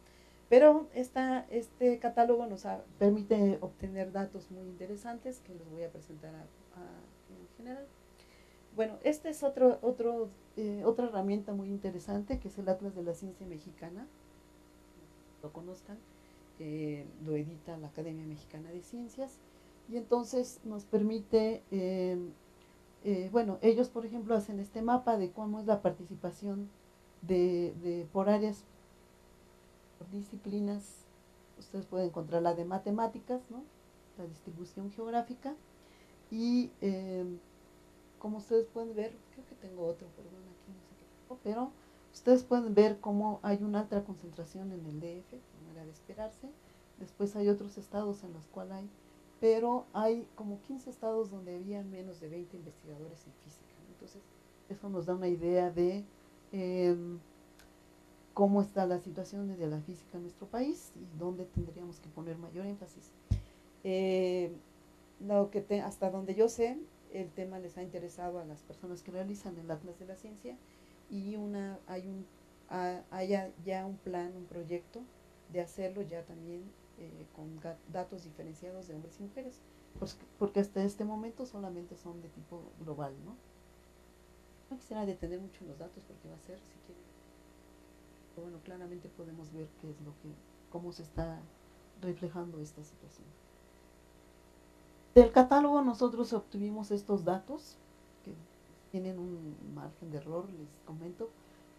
Pero este catálogo nos permite obtener datos muy interesantes que les voy a presentar en general. Bueno, esta es otra herramienta muy interesante, que es el Atlas de la Ciencia Mexicana. Lo conozcan, lo edita la Academia Mexicana de Ciencias, y entonces nos permite, bueno, ellos por ejemplo hacen este mapa de cómo es la participación por áreas, por disciplinas. Ustedes pueden encontrar la de matemáticas, ¿no? La distribución geográfica, y como ustedes pueden ver, creo que tengo otro, perdón, aquí no sé qué, pero ustedes pueden ver cómo hay una alta concentración en el DF, como era de esperarse. Después hay otros estados en los cuales hay, pero hay como 15 estados donde había menos de 20 investigadores en física, ¿no? Entonces, eso nos da una idea de cómo está la situación de la física en nuestro país y dónde tendríamos que poner mayor énfasis. Hasta donde yo sé, el tema les ha interesado a las personas que realizan el Atlas de la Ciencia, y hay ya un plan, un proyecto de hacerlo ya también con datos diferenciados de hombres y mujeres, porque hasta este momento solamente son de tipo global, ¿no? No quisiera detener mucho en los datos porque va a ser, si quieren, pero bueno, claramente podemos ver cómo se está reflejando esta situación. Del catálogo nosotros obtuvimos estos datos, que tienen un margen de error, les comento,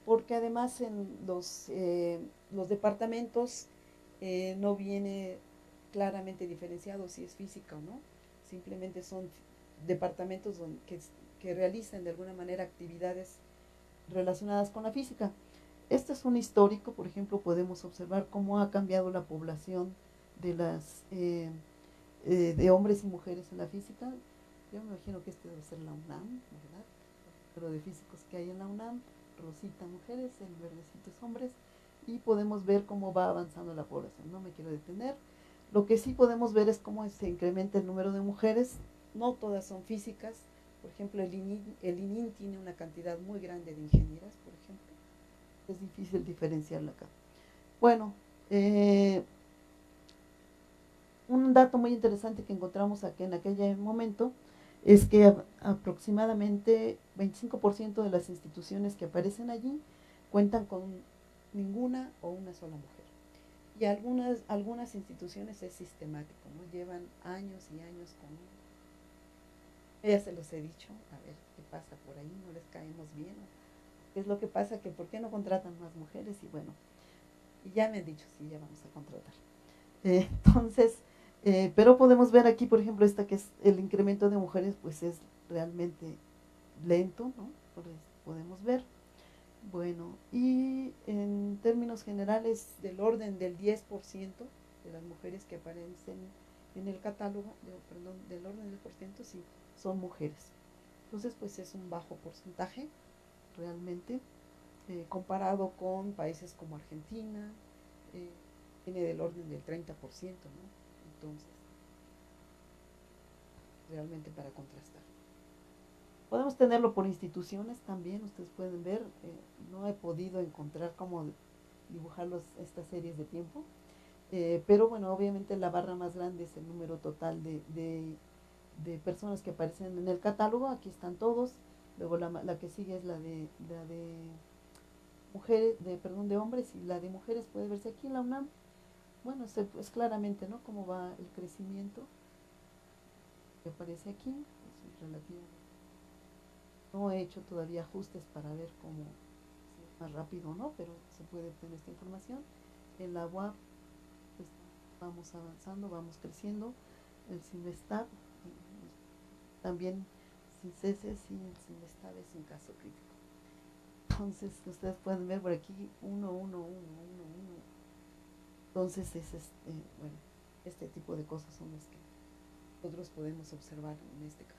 porque además en los departamentos no viene claramente diferenciado si es física o no, simplemente son departamentos que realizan de alguna manera actividades relacionadas con la física. Este es un histórico, por ejemplo, podemos observar cómo ha cambiado la población de hombres y mujeres en la física. Yo me imagino que este debe ser la UNAM, ¿verdad? Pero de físicos que hay en la UNAM, rosita mujeres, el verdecito es hombres, y podemos ver cómo va avanzando la población. No me quiero detener. Lo que sí podemos ver es cómo se incrementa el número de mujeres. No todas son físicas. Por ejemplo, el ININ tiene una cantidad muy grande de ingenieras, por ejemplo. Es difícil diferenciarla acá. Bueno, un dato muy interesante que encontramos aquí en aquel momento es que aproximadamente 25% de las instituciones que aparecen allí cuentan con ninguna o una sola mujer. Y algunas instituciones es sistemático, ¿no? Llevan años y años con... Ya se los he dicho, a ver qué pasa por ahí, no les caemos bien. ¿Qué es lo que pasa? Que ¿por qué no contratan más mujeres? Y bueno, y ya me han dicho, sí, ya vamos a contratar. Entonces, pero podemos ver aquí, por ejemplo, esta que es el incremento de mujeres, pues es realmente lento, ¿no? Podemos ver. Bueno, y en términos términos generales, del orden del 10% de las mujeres que aparecen en el catálogo, perdón, del orden del porcentaje, sí, son mujeres. Entonces, pues es un bajo porcentaje realmente, comparado con países como Argentina, tiene del orden del 30%, ¿no? Entonces, realmente para contrastar. Podemos tenerlo por instituciones también, ustedes pueden ver, no he podido encontrar cómo dibujar estas series de tiempo, pero bueno, obviamente la barra más grande es el número total de personas que aparecen en el catálogo, aquí están todos, luego la que sigue es la de mujeres, de hombres, y la de mujeres puede verse aquí en la UNAM. Bueno, es claramente, ¿no?, cómo va el crecimiento que aparece aquí, es relativamente. No he hecho todavía ajustes para ver cómo, si es más rápido o no, pero se puede obtener esta información. En la UAP pues, vamos avanzando, vamos creciendo. El CINVESTAB también sin cese, sin CINVESTAB es un caso crítico. Entonces ustedes pueden ver por aquí 1, 1, 1, 1, 1. Entonces bueno, este tipo de cosas son las que nosotros podemos observar en este caso.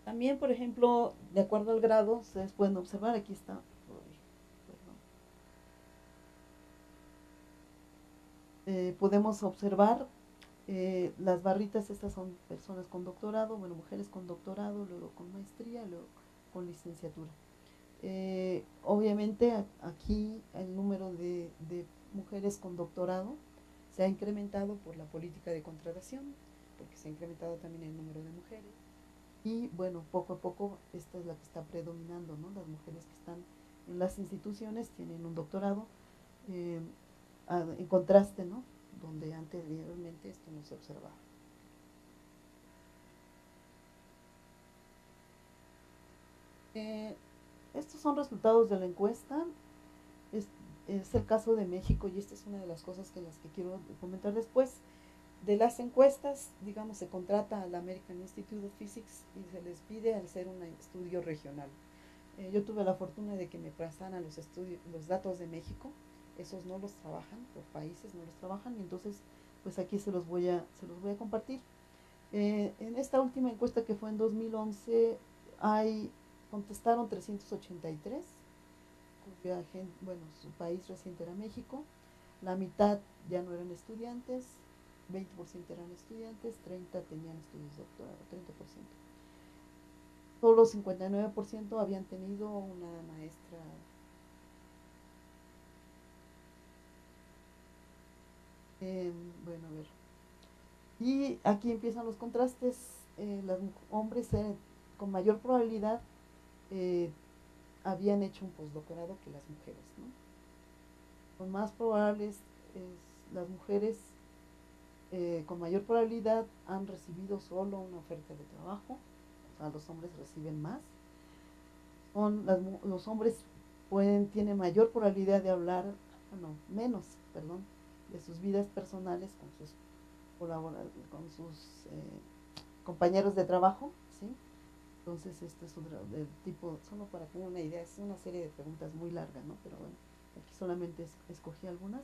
También, por ejemplo, de acuerdo al grado, ustedes pueden observar, aquí está, podemos observar las barritas, estas son personas con doctorado, bueno, mujeres con doctorado, luego con maestría, luego con licenciatura. Obviamente aquí el número de mujeres con doctorado se ha incrementado por la política de contratación, porque se ha incrementado también el número de mujeres. Y bueno, poco a poco esta es la que está predominando, ¿no? Las mujeres que están en las instituciones tienen un doctorado, en contraste, ¿no?, donde anteriormente esto no se observaba. Estos son resultados de la encuesta. Es el caso de México, y esta es una de las cosas que quiero comentar después. De las encuestas, digamos, se contrata al American Institute of Physics y se les pide hacer un estudio regional. Yo tuve la fortuna de que me pasaran los datos de México, esos no los trabajan, por países no los trabajan, y entonces pues aquí se los voy a compartir. En esta última encuesta, que fue en 2011, contestaron 383, cuya gente, bueno, su país reciente era México. La mitad ya no eran estudiantes, 20% eran estudiantes, 30% tenían estudios de doctorado, 30%. Solo 59% habían tenido una maestra. Bueno, a ver. Y aquí empiezan los contrastes. Los hombres con mayor probabilidad habían hecho un postdoctorado que las mujeres, ¿no? Lo más probables es las mujeres con mayor probabilidad han recibido solo una oferta de trabajo, o sea, los hombres reciben más. Los hombres tienen mayor probabilidad de hablar, menos, de sus vidas personales con sus compañeros de trabajo, ¿sí? Entonces, este es del tipo, solo para tener una idea, es una serie de preguntas muy larga, ¿no? Pero bueno, aquí solamente escogí algunas.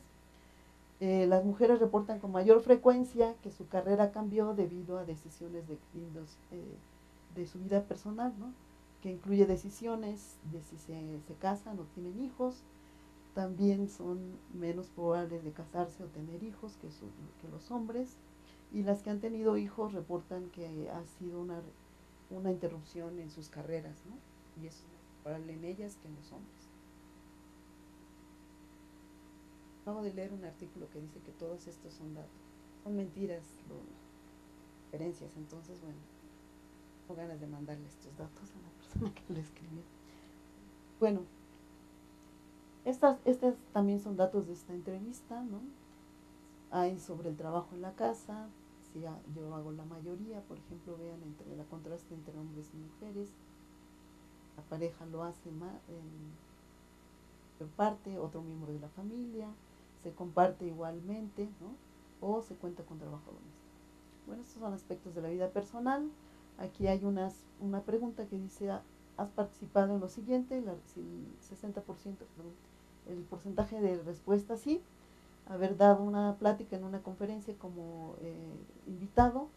Las mujeres reportan con mayor frecuencia que su carrera cambió debido a decisiones de su vida personal, ¿no?, que incluye decisiones de si se casan o tienen hijos. También son menos probables de casarse o tener hijos que los hombres, y las que han tenido hijos reportan que ha sido una interrupción en sus carreras, ¿no?, y es más probable en ellas que en los hombres. Acabo de leer un artículo que dice que todos estos son datos, son mentiras, referencias. Entonces, bueno, tengo ganas de mandarle estos datos a la persona que lo escribió. Bueno, estas también son datos de esta entrevista, ¿no? Hay sobre el trabajo en la casa, si yo hago la mayoría, por ejemplo, vean entre la contraste entre hombres y mujeres. La pareja lo hace por parte, otro miembro de la familia, se comparte igualmente, ¿no?, o se cuenta con trabajo doméstico. Bueno, estos son aspectos de la vida personal. Aquí hay una pregunta que dice: ¿has participado en lo siguiente? Si el 60%, el porcentaje de respuesta sí, haber dado una plática en una conferencia como invitado,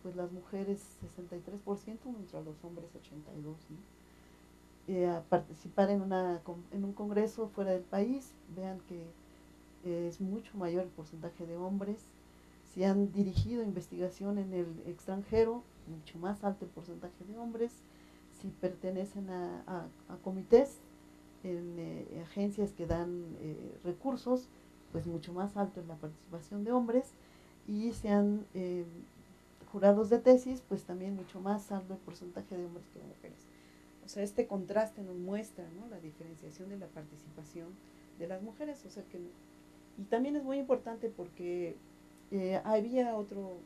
pues las mujeres 63%, mientras los hombres 82%, ¿no? A participar en un congreso fuera del país, vean que es mucho mayor el porcentaje de hombres. Si han dirigido investigación en el extranjero, mucho más alto el porcentaje de hombres. Si pertenecen a comités, en agencias que dan recursos, pues mucho más alto es la participación de hombres. Y si han jurados de tesis, pues también mucho más alto el porcentaje de hombres que de mujeres. O sea, este contraste nos muestra, ¿no?, la diferenciación de la participación de las mujeres. O sea que, y también es muy importante porque había otro,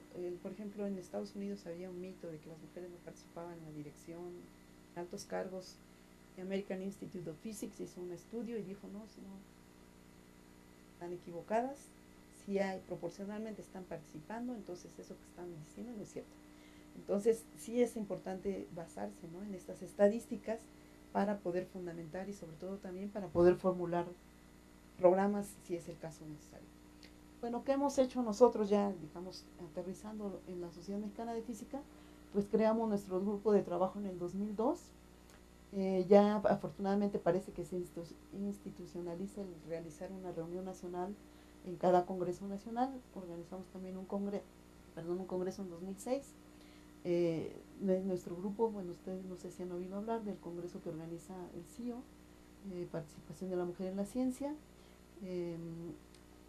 por ejemplo, en Estados Unidos había un mito de que las mujeres no participaban en la dirección, en altos cargos. American Institute of Physics hizo un estudio y dijo, no, están equivocadas, si hay, proporcionalmente están participando, entonces eso que están diciendo no es cierto. Entonces sí es importante basarse, ¿no?, en estas estadísticas para poder fundamentar y sobre todo también para poder formular programas si es el caso necesario. Bueno, ¿qué hemos hecho nosotros ya, digamos, aterrizando en la Sociedad Mexicana de Física? Pues creamos nuestro grupo de trabajo en el 2002. Ya afortunadamente parece que se institucionaliza el realizar una reunión nacional en cada Congreso Nacional. Organizamos también un congreso en 2006. Nuestro grupo, bueno, ustedes no sé si han oído hablar del congreso que organiza el CIO, Participación de la Mujer en la Ciencia.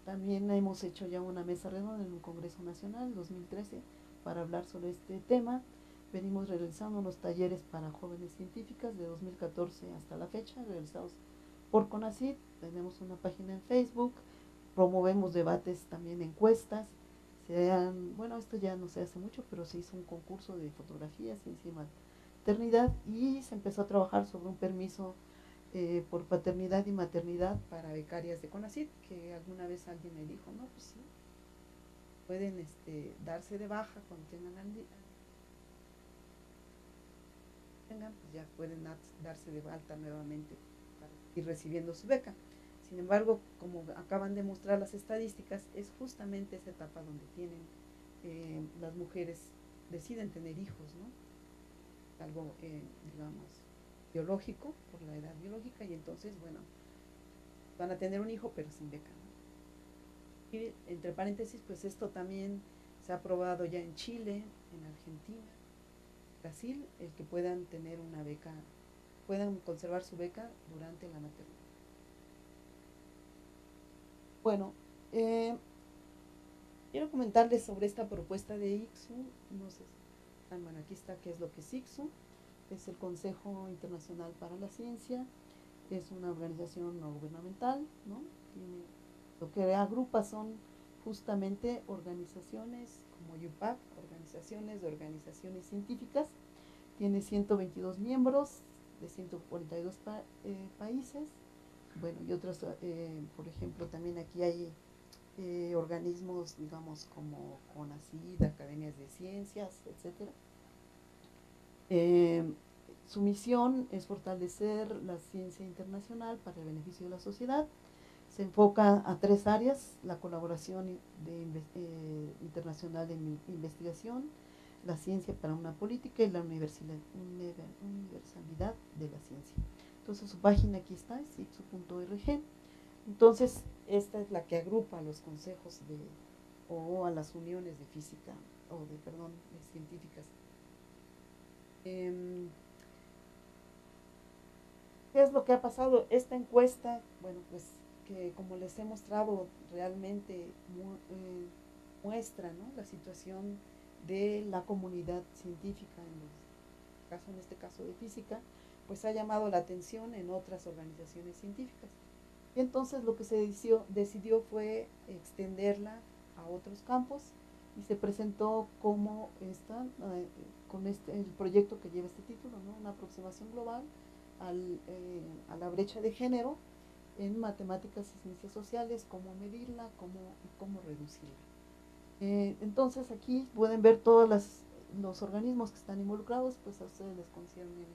También hemos hecho ya una mesa redonda en un congreso nacional, 2013, para hablar sobre este tema. Venimos realizando unos talleres para jóvenes científicas de 2014 hasta la fecha, realizados por CONACYT. Tenemos una página en Facebook, promovemos debates, también encuestas. Bueno, esto ya no se hace mucho, pero se hizo un concurso de fotografía, ciencia y maternidad, y se empezó a trabajar sobre un permiso por paternidad y maternidad para becarias de CONACYT, que alguna vez alguien me dijo, no, pues sí, pueden darse de baja cuando tengan, pues ya pueden darse de alta nuevamente para ir recibiendo su beca. Sin embargo, como acaban de mostrar las estadísticas, es justamente esa etapa donde las mujeres deciden tener hijos, ¿no? Algo, digamos, biológico, por la edad biológica, y entonces, bueno, van a tener un hijo, pero sin beca, ¿no? Y entre paréntesis, pues esto también se ha aprobado ya en Chile, en Argentina, Brasil, el que puedan tener una beca, puedan conservar su beca durante la maternidad. Bueno, quiero comentarles sobre esta propuesta de ICSU. No sé, bueno, aquí está qué es lo que es ICSU. Es el Consejo Internacional para la Ciencia. Es una organización no gubernamental, ¿no? Lo que agrupa son justamente organizaciones como UPAP, organizaciones de organizaciones científicas. Tiene 122 miembros de 142 países. Bueno, y otros, por ejemplo, también aquí hay organismos, digamos, como CONACYT, academias de ciencias, etc. Su misión es fortalecer la ciencia internacional para el beneficio de la sociedad. Se enfoca a 3 áreas: la colaboración internacional en investigación, la ciencia para una política y la universalidad de la ciencia. Entonces su página aquí está, es icsu.org. Entonces esta es la que agrupa a los consejos o a las uniones de física, de científicas. ¿Qué es lo que ha pasado? Esta encuesta, bueno, pues que como les he mostrado, realmente muestra, ¿no?, la situación de la comunidad científica, en este caso de física, pues ha llamado la atención en otras organizaciones científicas. Y entonces lo que se decidió fue extenderla a otros campos, y se presentó como el proyecto que lleva este título, ¿no?, una aproximación global a la brecha de género en matemáticas y ciencias sociales, cómo medirla, cómo reducirla. Entonces aquí pueden ver todos los organismos que están involucrados, pues a ustedes les concierne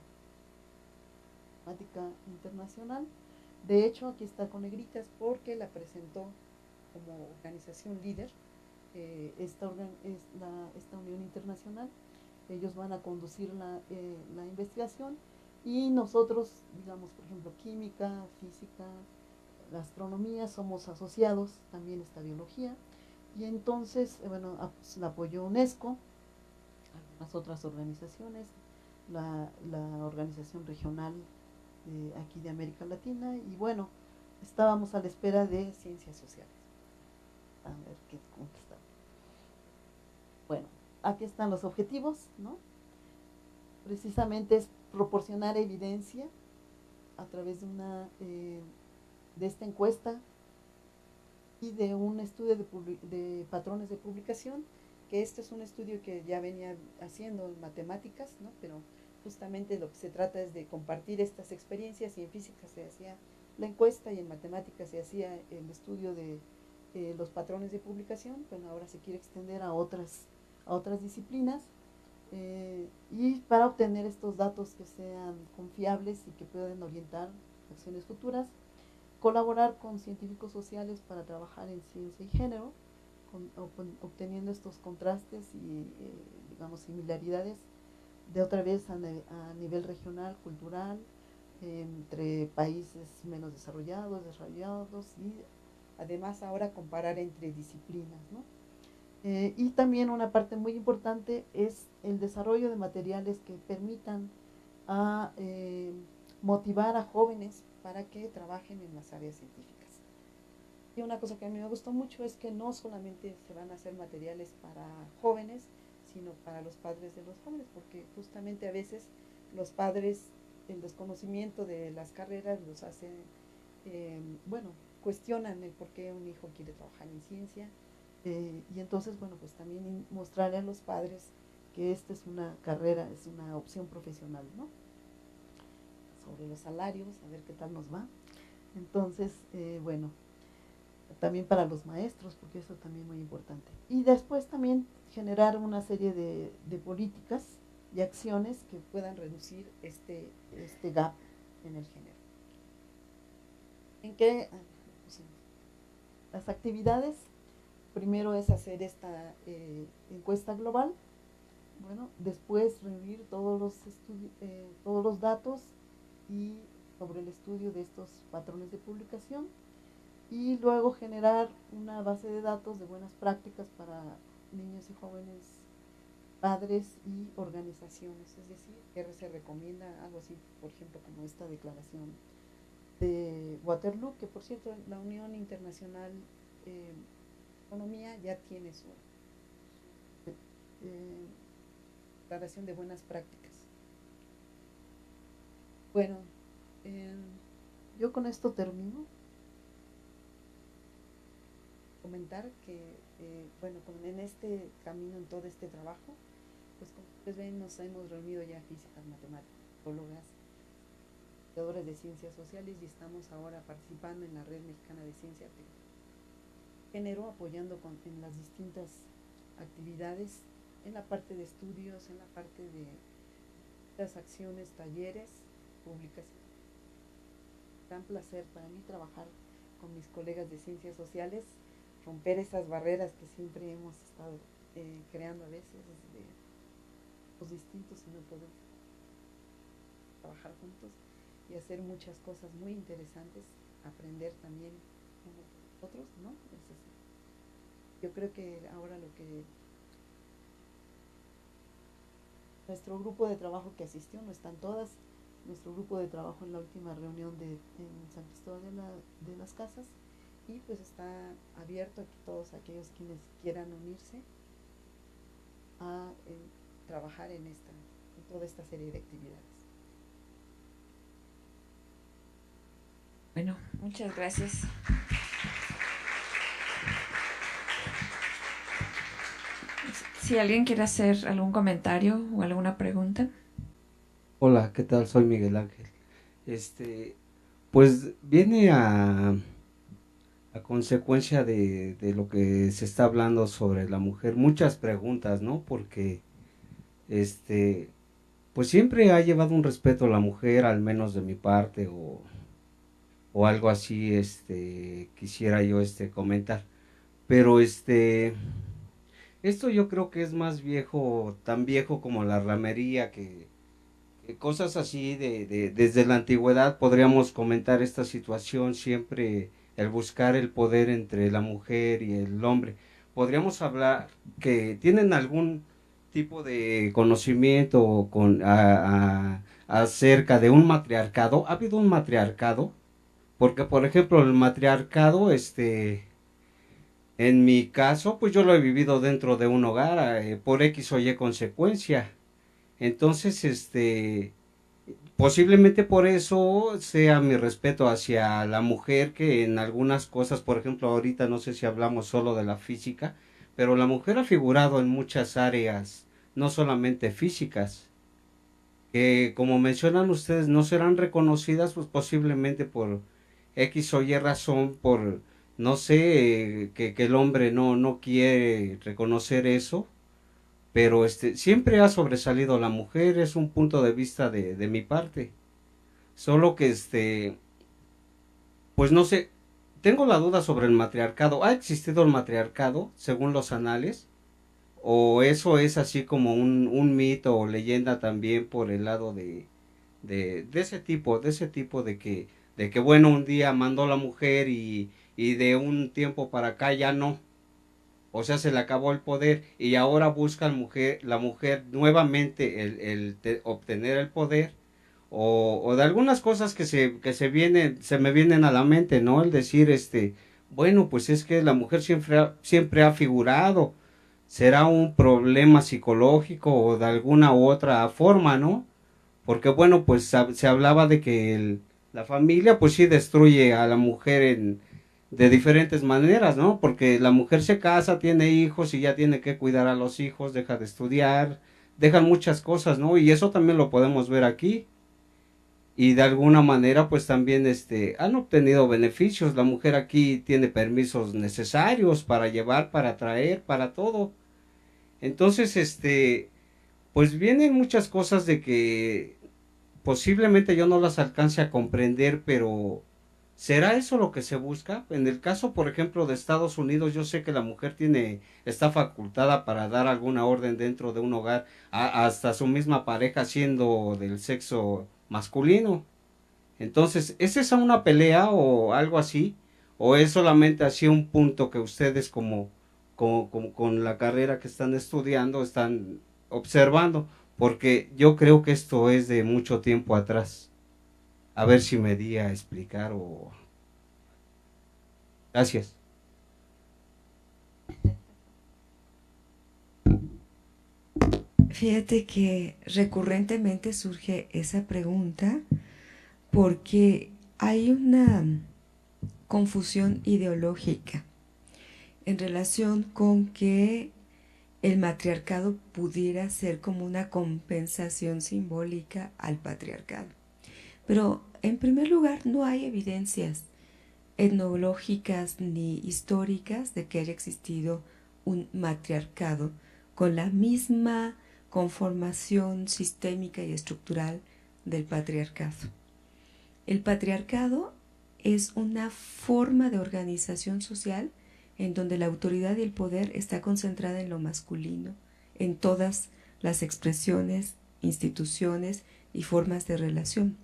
matemática internacional. De hecho, aquí está con negritas porque la presentó como organización líder esta unión internacional. Ellos van a conducir la investigación y nosotros, digamos, por ejemplo, química, física, astronomía, somos asociados, también está biología. Y entonces, bueno, pues, la apoyó UNESCO, algunas otras organizaciones, la organización regional aquí de América Latina, y bueno, estábamos a la espera de ciencias sociales. A ver qué contestar. Bueno, aquí están los objetivos, ¿no? Precisamente es proporcionar evidencia a través de esta encuesta y de un estudio de patrones de publicación, que este es un estudio que ya venía haciendo en matemáticas, ¿no? Pero justamente lo que se trata es de compartir estas experiencias, y en física se hacía la encuesta y en matemáticas se hacía el estudio de los patrones de publicación. Bueno, ahora se quiere extender a otras disciplinas, y para obtener estos datos que sean confiables y que puedan orientar acciones futuras, colaborar con científicos sociales para trabajar en ciencia y género, obteniendo estos contrastes y digamos similaridades de otra vez a nivel regional, cultural, entre países menos desarrollados y además ahora comparar entre disciplinas, ¿no? Y también una parte muy importante es el desarrollo de materiales que permitan motivar a jóvenes para que trabajen en las áreas científicas. Y una cosa que a mí me gustó mucho es que no solamente se van a hacer materiales para jóvenes, sino para los padres de los jóvenes, porque justamente a veces los padres, el desconocimiento de las carreras los hace, bueno, cuestionan el por qué un hijo quiere trabajar en ciencia, y entonces, bueno, pues también mostrarle a los padres que esta es una carrera, es una opción profesional, ¿no? Sobre los salarios, a ver qué tal nos va. Entonces, bueno, también para los maestros, porque eso también es muy importante. Y después también generar una serie de políticas y acciones que puedan reducir este gap en el género. ¿En qué? Las actividades, primero es hacer esta encuesta global, bueno, después reunir todos los datos y sobre el estudio de estos patrones de publicación, y luego generar una base de datos de buenas prácticas para niños y jóvenes, padres y organizaciones. Es decir, que se recomienda algo así, por ejemplo, como esta declaración de Waterloo, que por cierto la Unión Internacional de Economía ya tiene su declaración de buenas prácticas. Bueno, yo con esto termino. Comentar que, bueno, en este camino, en todo este trabajo, pues como ustedes ven, nos hemos reunido ya físicas, matemáticas, psicólogas, investigadores de ciencias sociales, y estamos ahora participando en la Red Mexicana de Ciencia de Género, apoyando en las distintas actividades, en la parte de estudios, en la parte de las acciones, talleres, publicaciones. Gran placer para mí trabajar con mis colegas de ciencias sociales, romper esas barreras que siempre hemos estado creando a veces de los distintos, y no podemos trabajar juntos y hacer muchas cosas muy interesantes, aprender también otros, ¿no? Yo creo que ahora lo que nuestro grupo de trabajo que asistió, no están todas, nuestro grupo de trabajo en la última reunión en San Cristóbal de las Casas, y pues está abierto a que todos aquellos quienes quieran unirse a trabajar en toda esta serie de actividades. Bueno, muchas gracias. Si alguien quiere hacer algún comentario o alguna pregunta. Hola, ¿qué tal? Soy Miguel Ángel. Pues viene a consecuencia de lo que se está hablando sobre la mujer, muchas preguntas, ¿no? Porque, pues siempre ha llevado un respeto a la mujer, al menos de mi parte, o algo así, quisiera yo comentar. Pero esto yo creo que es más viejo, tan viejo como la ramería, que cosas así desde la antigüedad podríamos comentar esta situación, siempre el buscar el poder entre la mujer y el hombre. Podríamos hablar que tienen algún tipo de conocimiento acerca de un matriarcado. ¿Ha habido un matriarcado? Porque, por ejemplo, el matriarcado, en mi caso, pues yo lo he vivido dentro de un hogar, por X o Y consecuencia. Entonces, posiblemente por eso sea mi respeto hacia la mujer, que en algunas cosas, por ejemplo, ahorita no sé si hablamos solo de la física, pero la mujer ha figurado en muchas áreas, no solamente físicas, que como mencionan ustedes no serán reconocidas, pues posiblemente por X o Y razón, por no sé, que el hombre no quiere reconocer eso, pero siempre ha sobresalido la mujer, es un punto de vista de mi parte. Solo que pues no sé, tengo la duda sobre el matriarcado. ¿Ha existido el matriarcado según los anales? ¿O eso es así como un mito o leyenda también por el lado de ese tipo de que bueno, un día mandó la mujer y de un tiempo para acá ya no? O sea, se le acabó el poder y ahora busca la mujer nuevamente obtener el poder, o de algunas cosas se me vienen a la mente, ¿no? El decir, bueno, pues es que la mujer siempre ha figurado, será un problema psicológico o de alguna u otra forma, ¿no? Porque bueno, pues se hablaba de que la familia pues sí destruye a la mujer de diferentes maneras, ¿no? Porque la mujer se casa, tiene hijos y ya tiene que cuidar a los hijos, deja de estudiar, dejan muchas cosas, ¿no? Y eso también lo podemos ver aquí. Y de alguna manera pues también han obtenido beneficios. La mujer aquí tiene permisos necesarios para llevar, para traer, para todo. Entonces, pues vienen muchas cosas de que posiblemente yo no las alcance a comprender, pero ¿será eso lo que se busca? En el caso, por ejemplo, de Estados Unidos, yo sé que la mujer está facultada para dar alguna orden dentro de un hogar, hasta su misma pareja siendo del sexo masculino. Entonces, ¿es esa una pelea o algo así? ¿O es solamente así un punto que ustedes como con la carrera que están estudiando están observando? Porque yo creo que esto es de mucho tiempo atrás. A ver si me di a explicar o... Gracias. Fíjate que recurrentemente surge esa pregunta porque hay una confusión ideológica en relación con que el matriarcado pudiera ser como una compensación simbólica al patriarcado. Pero en primer lugar no hay evidencias etnológicas ni históricas de que haya existido un matriarcado con la misma conformación sistémica y estructural del patriarcado. El patriarcado es una forma de organización social en donde la autoridad y el poder está concentrada en lo masculino, en todas las expresiones, instituciones y formas de relación.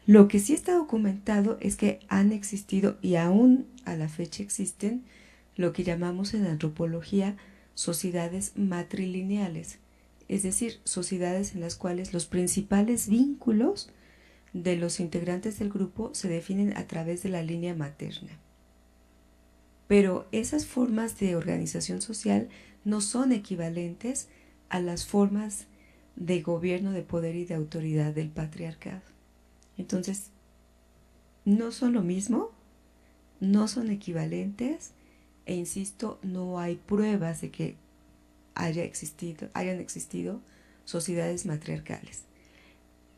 Lo que sí está documentado es que han existido y aún a la fecha existen lo que llamamos en antropología sociedades matrilineales, es decir, sociedades en las cuales los principales vínculos de los integrantes del grupo se definen a través de la línea materna. Pero esas formas de organización social no son equivalentes a las formas de gobierno, de poder y de autoridad del patriarcado. Entonces, no son lo mismo, no son equivalentes, e insisto, no hay pruebas de que hayan existido sociedades matriarcales.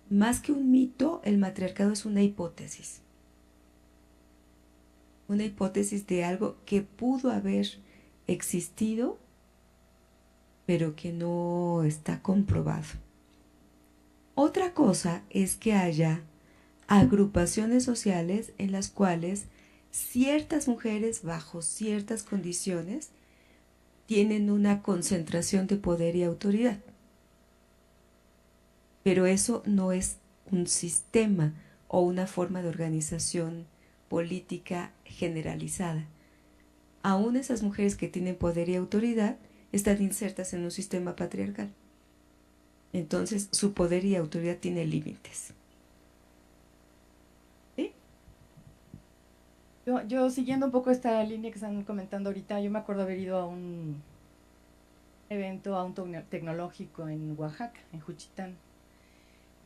Más que un mito, el matriarcado es una hipótesis de algo que pudo haber existido, pero que no está comprobado. Otra cosa es que haya agrupaciones sociales en las cuales ciertas mujeres bajo ciertas condiciones tienen una concentración de poder y autoridad. Pero eso no es un sistema o una forma de organización política generalizada. Aún esas mujeres que tienen poder y autoridad están insertas en un sistema patriarcal. Entonces su poder y autoridad tiene límites. ¿Sí? Yo siguiendo un poco esta línea que están comentando ahorita, yo me acuerdo haber ido a un evento, a un tecnológico en Oaxaca, en Juchitán.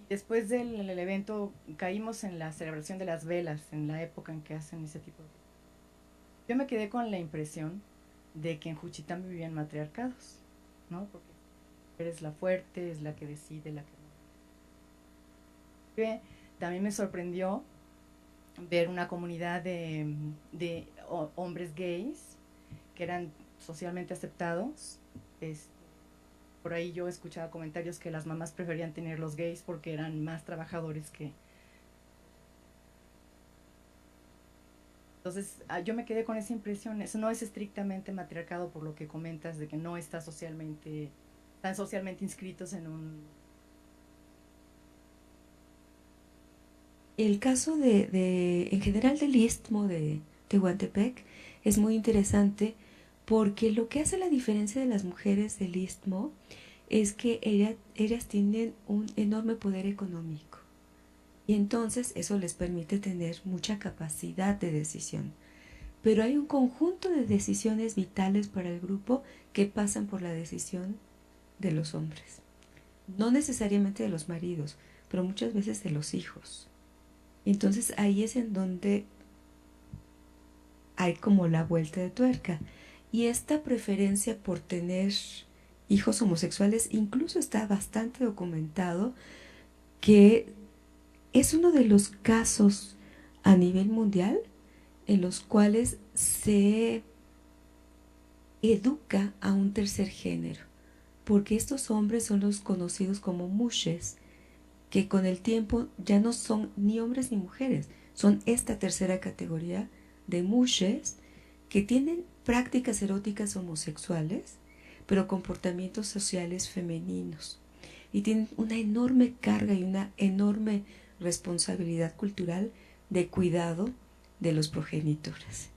Después del evento caímos en la celebración de las velas, en la época en que hacen ese tipo de... Yo me quedé con la impresión de que en Juchitán vivían matriarcados, ¿no? Porque eres la fuerte, es la que decide, la que... También me sorprendió ver una comunidad de hombres gays que eran socialmente aceptados. Por ahí yo escuchaba comentarios que las mamás preferían tener los gays porque eran más trabajadores que... Entonces yo me quedé con esa impresión. Eso no es estrictamente matriarcado por lo que comentas de que no están socialmente inscritos en un... El caso en general del Istmo de Tehuantepec es muy interesante porque lo que hace la diferencia de las mujeres del Istmo es que ellas tienen un enorme poder económico y entonces eso les permite tener mucha capacidad de decisión. Pero hay un conjunto de decisiones vitales para el grupo que pasan por la decisión de los hombres. No necesariamente de los maridos, pero muchas veces de los hijos. Entonces ahí es en donde hay como la vuelta de tuerca. Y esta preferencia por tener hijos homosexuales incluso está bastante documentado que es uno de los casos a nivel mundial en los cuales se educa a un tercer género, porque estos hombres son los conocidos como mushes, que con el tiempo ya no son ni hombres ni mujeres, son esta tercera categoría de mushes que tienen prácticas eróticas homosexuales, pero comportamientos sociales femeninos, y tienen una enorme carga y una enorme responsabilidad cultural de cuidado de los progenitores.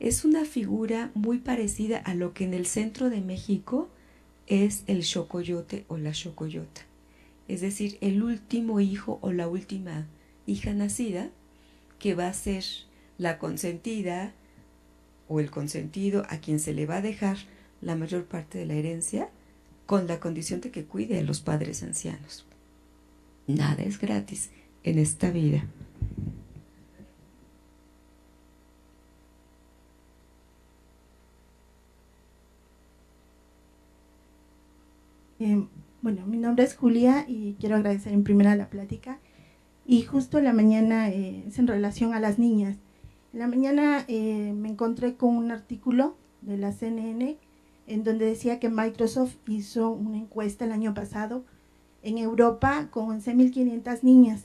Es una figura muy parecida a lo que en el centro de México es el xocoyote o la xocoyota, es decir, el último hijo o la última hija nacida que va a ser la consentida o el consentido a quien se le va a dejar la mayor parte de la herencia con la condición de que cuide a los padres ancianos. Nada es gratis en esta vida. Bueno, mi nombre es Julia y quiero agradecer en primera la plática. Y justo en la mañana es en relación a las niñas. En la mañana me encontré con un artículo de la CNN en donde decía que Microsoft hizo una encuesta el año pasado en Europa con 11.500 niñas.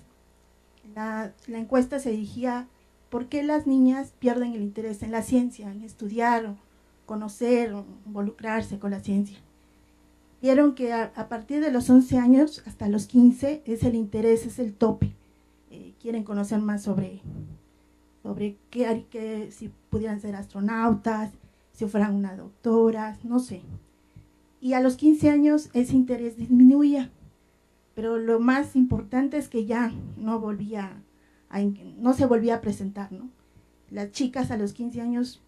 La encuesta se dirigía ¿por qué las niñas pierden el interés en la ciencia, en estudiar, o conocer, o involucrarse con la ciencia? Vieron que a partir de los 11 años hasta los 15 es el interés, es el tope. Quieren conocer más sobre qué, si pudieran ser astronautas, si fueran una doctora, no sé. Y a los 15 años ese interés disminuía, pero lo más importante es que ya no se volvía a presentar, ¿no? Las chicas a los 15 años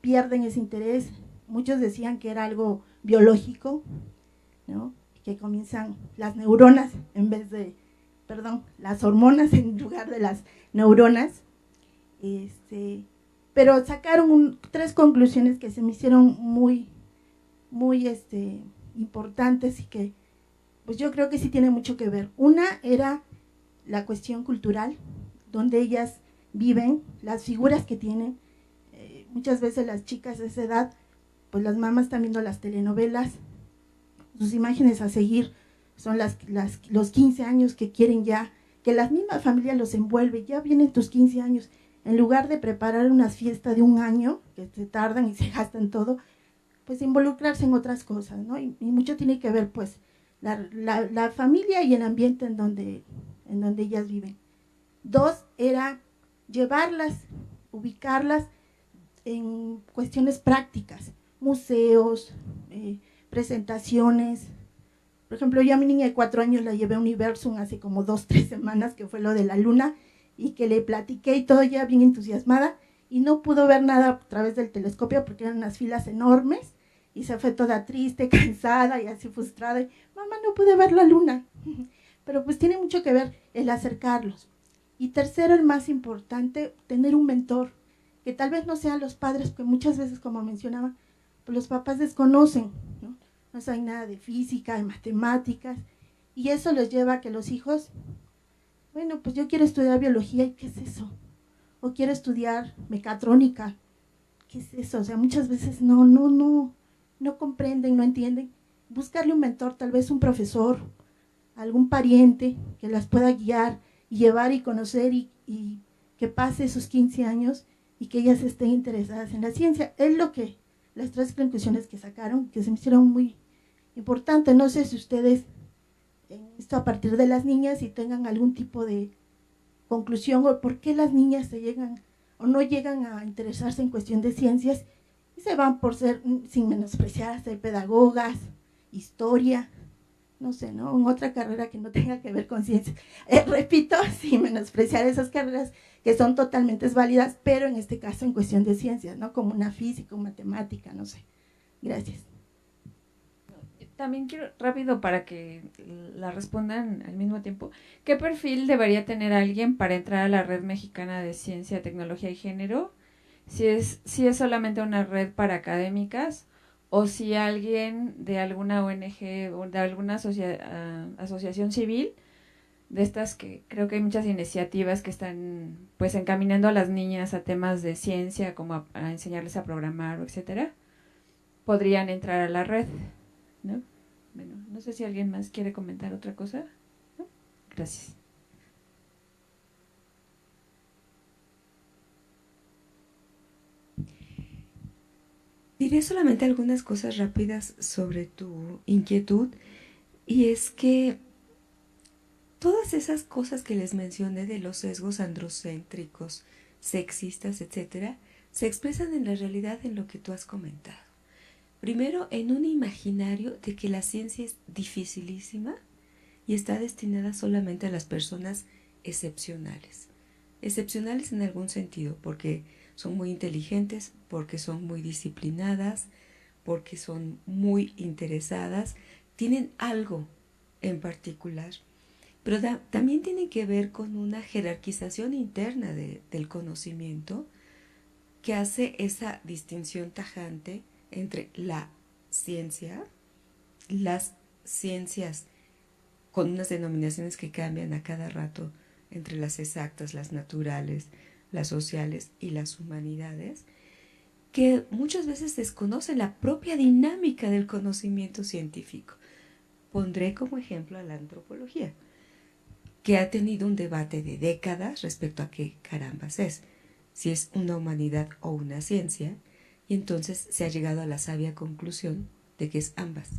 pierden ese interés, muchos decían que era algo biológico, ¿no? Que comienzan las neuronas las hormonas en lugar de las neuronas. Pero sacaron 3 conclusiones que se me hicieron muy importantes y que pues yo creo que sí tiene mucho que ver. Una era la cuestión cultural, donde ellas viven, las figuras que tienen. Muchas veces las chicas de esa edad, pues las mamás están viendo las telenovelas, sus imágenes a seguir son los 15 años que quieren ya, que la misma familia los envuelve. Ya vienen tus 15 años, en lugar de preparar unas fiestas de un año, que se tardan y se gastan todo, pues involucrarse en otras cosas, ¿no? Y mucho tiene que ver, pues, la familia y el ambiente en donde ellas viven. 2, era llevarlas, ubicarlas en cuestiones prácticas, museos, presentaciones. Por ejemplo, yo a mi niña de 4 años la llevé a Universum hace como 2, 3 semanas, que fue lo de la luna, y que le platiqué y todo, ya bien entusiasmada, y no pudo ver nada a través del telescopio porque eran unas filas enormes, y se fue toda triste, cansada y así frustrada, y mamá, no pude ver la luna. Pero pues tiene mucho que ver el acercarlos. Y tercero, el más importante, tener un mentor, que tal vez no sean los padres, que muchas veces, como mencionaba, pues los papás desconocen, ¿no? No saben nada de física, de matemáticas, y eso les lleva a que los hijos, bueno, pues yo quiero estudiar biología, ¿y qué es eso? O quiero estudiar mecatrónica, ¿qué es eso? O sea, muchas veces no comprenden, no entienden. Buscarle un mentor, tal vez un profesor, algún pariente que las pueda guiar y llevar y conocer y que pase esos 15 años y que ellas estén interesadas en la ciencia. Es lo que, las 3 conclusiones que sacaron, que se me hicieron muy importantes. No sé si ustedes, en esto a partir de las niñas, si tengan algún tipo de conclusión o por qué las niñas se llegan o no llegan a interesarse en cuestión de ciencias y se van por ser, sin menospreciar, ser pedagogas, historia, no sé, ¿no? En otra carrera que no tenga que ver con ciencias. Repito, sin menospreciar esas carreras que son totalmente válidas, pero en este caso en cuestión de ciencias, ¿no? Como una física, matemática, no sé. Gracias. También quiero, rápido para que la respondan al mismo tiempo, ¿qué perfil debería tener alguien para entrar a la Red Mexicana de Ciencia, Tecnología y Género? Si es solamente una red para académicas o si alguien de alguna ONG o de alguna asociación civil, de estas que creo que hay muchas iniciativas que están pues encaminando a las niñas a temas de ciencia, como a enseñarles a programar o etcétera, podrían entrar a la red, ¿no? Bueno, no sé si alguien más quiere comentar otra cosa, ¿no? Gracias. Diré solamente algunas cosas rápidas sobre tu inquietud, y es que todas esas cosas que les mencioné de los sesgos androcéntricos, sexistas, etcétera, se expresan en la realidad en lo que tú has comentado. Primero, en un imaginario de que la ciencia es dificilísima y está destinada solamente a las personas excepcionales. Excepcionales en algún sentido, porque son muy inteligentes, porque son muy disciplinadas, porque son muy interesadas, tienen algo en particular, pero también tiene que ver con una jerarquización interna del conocimiento que hace esa distinción tajante entre la ciencia, las ciencias con unas denominaciones que cambian a cada rato entre las exactas, las naturales, las sociales y las humanidades, que muchas veces desconocen la propia dinámica del conocimiento científico. Pondré como ejemplo a la antropología, que ha tenido un debate de décadas respecto a qué carambas es, si es una humanidad o una ciencia, y entonces se ha llegado a la sabia conclusión de que es ambas,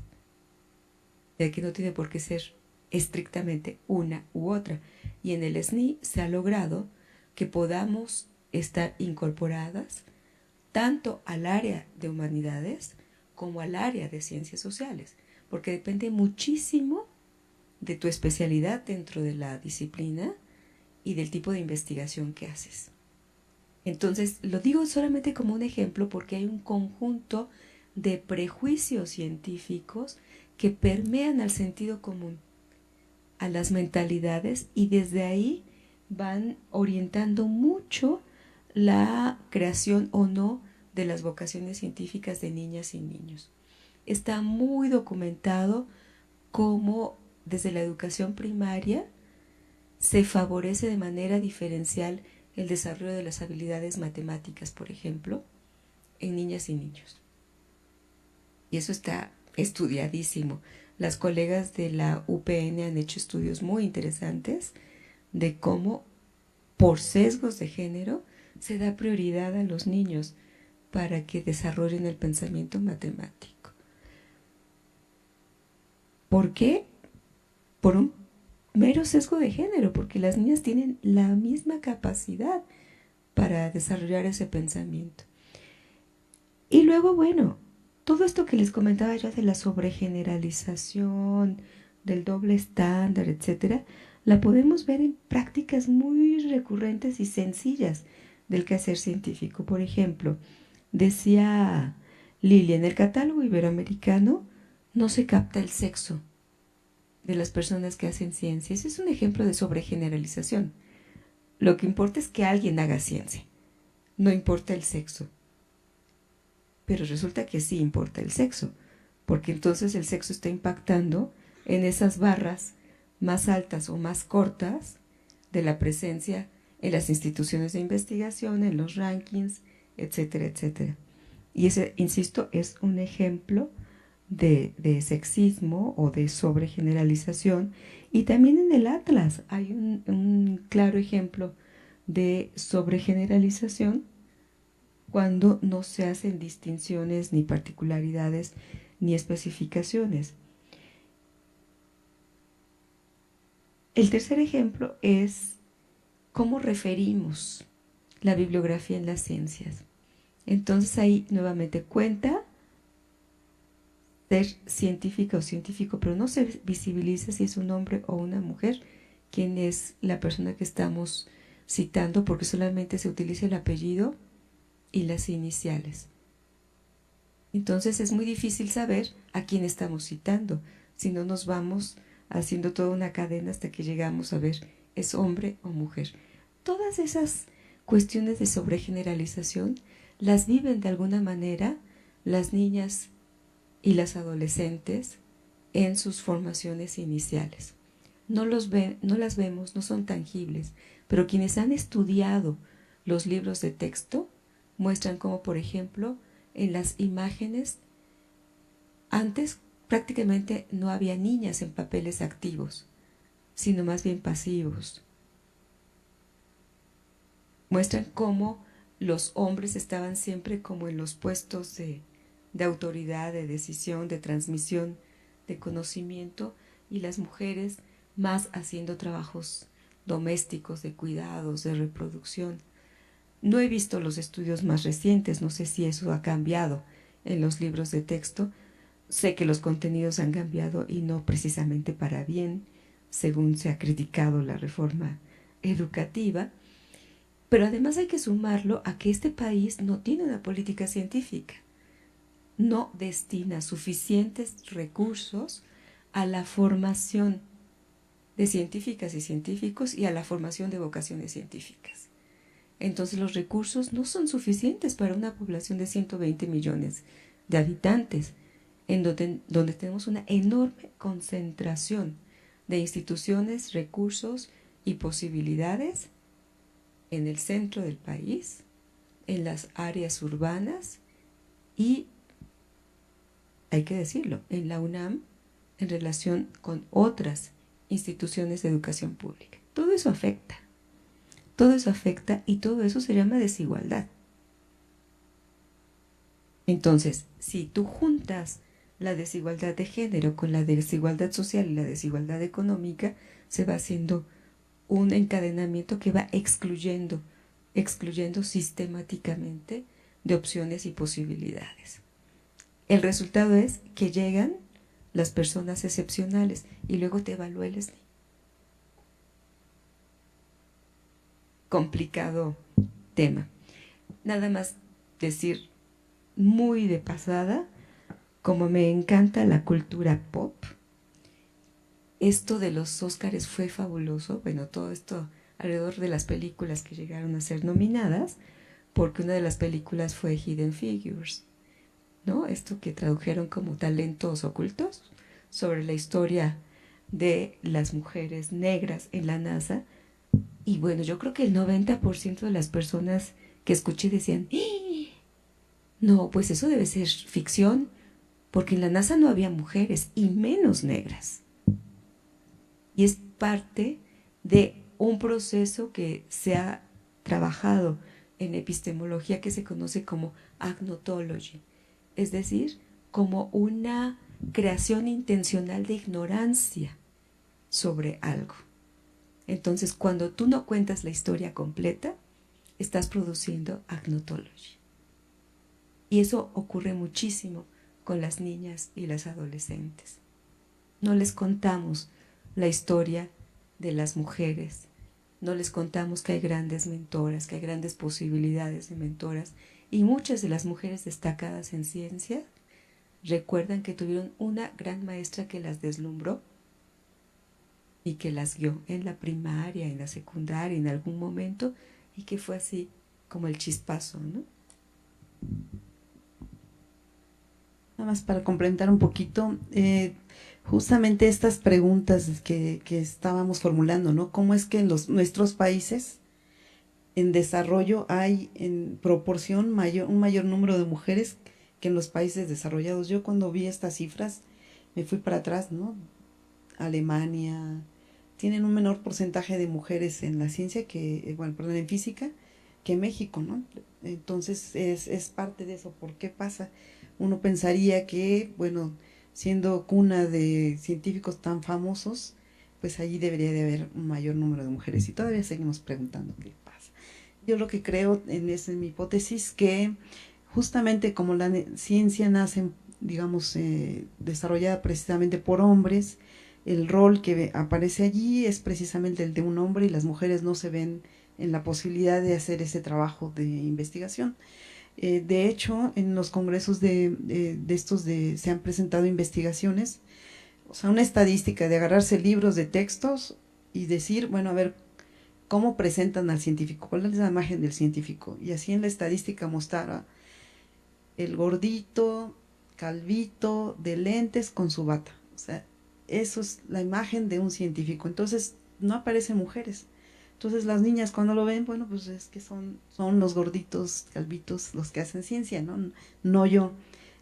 de que no tiene por qué ser estrictamente una u otra. Y en el SNI se ha logrado que podamos estar incorporadas tanto al área de humanidades como al área de ciencias sociales, porque depende muchísimo de tu especialidad dentro de la disciplina y del tipo de investigación que haces. Entonces, lo digo solamente como un ejemplo porque hay un conjunto de prejuicios científicos que permean al sentido común, a las mentalidades, y desde ahí van orientando mucho la creación o no de las vocaciones científicas de niñas y niños. Está muy documentado cómo desde la educación primaria se favorece de manera diferencial el desarrollo de las habilidades matemáticas, por ejemplo, en niñas y niños. Y eso está estudiadísimo. Las colegas de la UPN han hecho estudios muy interesantes de cómo por sesgos de género se da prioridad a los niños para que desarrollen el pensamiento matemático. ¿Por qué? Por un mero sesgo de género, porque las niñas tienen la misma capacidad para desarrollar ese pensamiento. Y luego, bueno, todo esto que les comentaba yo de la sobregeneralización, del doble estándar, etcétera, la podemos ver en prácticas muy recurrentes y sencillas del quehacer científico. Por ejemplo, decía Lilia, en el catálogo iberoamericano no se capta el sexo de las personas que hacen ciencia. Ese es un ejemplo de sobregeneralización. Lo que importa es que alguien haga ciencia, no importa el sexo. Pero resulta que sí importa el sexo, porque entonces el sexo está impactando en esas barras más altas o más cortas de la presencia en las instituciones de investigación, en los rankings, etcétera, etcétera. Y ese, insisto, es un ejemplo de sexismo o de sobregeneralización. Y también en el Atlas hay un claro ejemplo de sobregeneralización cuando no se hacen distinciones, ni particularidades, ni especificaciones. El tercer ejemplo es cómo referimos la bibliografía en las ciencias. Entonces ahí nuevamente cuenta ser científica o científico, pero no se visibiliza si es un hombre o una mujer, quién es la persona que estamos citando, porque solamente se utiliza el apellido y las iniciales. Entonces es muy difícil saber a quién estamos citando, si no nos vamos haciendo toda una cadena hasta que llegamos a ver es hombre o mujer. Todas esas cuestiones de sobregeneralización las viven de alguna manera las niñas y las adolescentes en sus formaciones iniciales. No las vemos, no son tangibles, pero quienes han estudiado los libros de texto muestran cómo, por ejemplo, en las imágenes, antes prácticamente no había niñas en papeles activos, sino más bien pasivos. Muestran cómo los hombres estaban siempre como en los puestos de autoridad, de decisión, de transmisión, de conocimiento, y las mujeres más haciendo trabajos domésticos, de cuidados, de reproducción. No he visto los estudios más recientes, no sé si eso ha cambiado en los libros de texto. Sé que los contenidos han cambiado y no precisamente para bien, según se ha criticado la reforma educativa. Pero además hay que sumarlo a que este país no tiene una política científica. No destina suficientes recursos a la formación de científicas y científicos y a la formación de vocaciones científicas. Entonces los recursos no son suficientes para una población de 120 millones de habitantes, en donde tenemos una enorme concentración de instituciones, recursos y posibilidades en el centro del país, en las áreas urbanas y, hay que decirlo, en la UNAM en relación con otras instituciones de educación pública. Todo eso afecta y todo eso se llama desigualdad. Entonces, si tú juntas la desigualdad de género con la desigualdad social y la desigualdad económica, se va haciendo un encadenamiento que va excluyendo sistemáticamente de opciones y posibilidades. El resultado es que llegan las personas excepcionales y luego te evalúa el SNI. Complicado tema. Nada más decir muy de pasada, como me encanta la cultura pop, esto de los Óscares fue fabuloso. Bueno, todo esto alrededor de las películas que llegaron a ser nominadas, porque una de las películas fue Hidden Figures, ¿no? Esto que tradujeron como Talentos Ocultos, sobre la historia de las mujeres negras en la NASA. Y bueno, yo creo que el 90% de las personas que escuché decían, no, pues eso debe ser ficción, porque en la NASA no había mujeres y menos negras. Y es parte de un proceso que se ha trabajado en epistemología que se conoce como agnotology, es decir, como una creación intencional de ignorancia sobre algo. Entonces, cuando tú no cuentas la historia completa, estás produciendo agnotology. Y eso ocurre muchísimo con las niñas y las adolescentes. No les contamos la historia de las mujeres, no les contamos que hay grandes mentoras, que hay grandes posibilidades de mentoras, y muchas de las mujeres destacadas en ciencia recuerdan que tuvieron una gran maestra que las deslumbró y que las guió en la primaria, en la secundaria, en algún momento, y que fue así como el chispazo, ¿no? Nada más para complementar un poquito, justamente estas preguntas que estábamos formulando, ¿no? ¿Cómo es que en nuestros países en desarrollo hay en proporción un mayor número de mujeres que en los países desarrollados? Yo cuando vi estas cifras me fui para atrás, ¿no? Alemania tienen un menor porcentaje de mujeres en la ciencia que, bueno, perdón, en física que México, ¿no? Entonces es parte de eso. ¿Por qué pasa? Uno pensaría que, bueno, siendo cuna de científicos tan famosos, pues allí debería de haber un mayor número de mujeres, y todavía seguimos preguntando qué pasa. Yo lo que creo, esa es mi hipótesis, que justamente como la ciencia nace, digamos, desarrollada precisamente por hombres, el rol que aparece allí es precisamente el de un hombre, y las mujeres no se ven en la posibilidad de hacer ese trabajo de investigación. De hecho, en los congresos se han presentado investigaciones, o sea, una estadística de agarrarse libros de textos y decir, bueno, a ver, ¿cómo presentan al científico? ¿Cuál es la imagen del científico? Y así en la estadística mostraba el gordito, calvito, de lentes con su bata. O sea, eso es la imagen de un científico. Entonces, no aparecen mujeres. Entonces las niñas cuando lo ven, bueno, pues es que son los gorditos, calvitos, los que hacen ciencia, ¿no? No yo.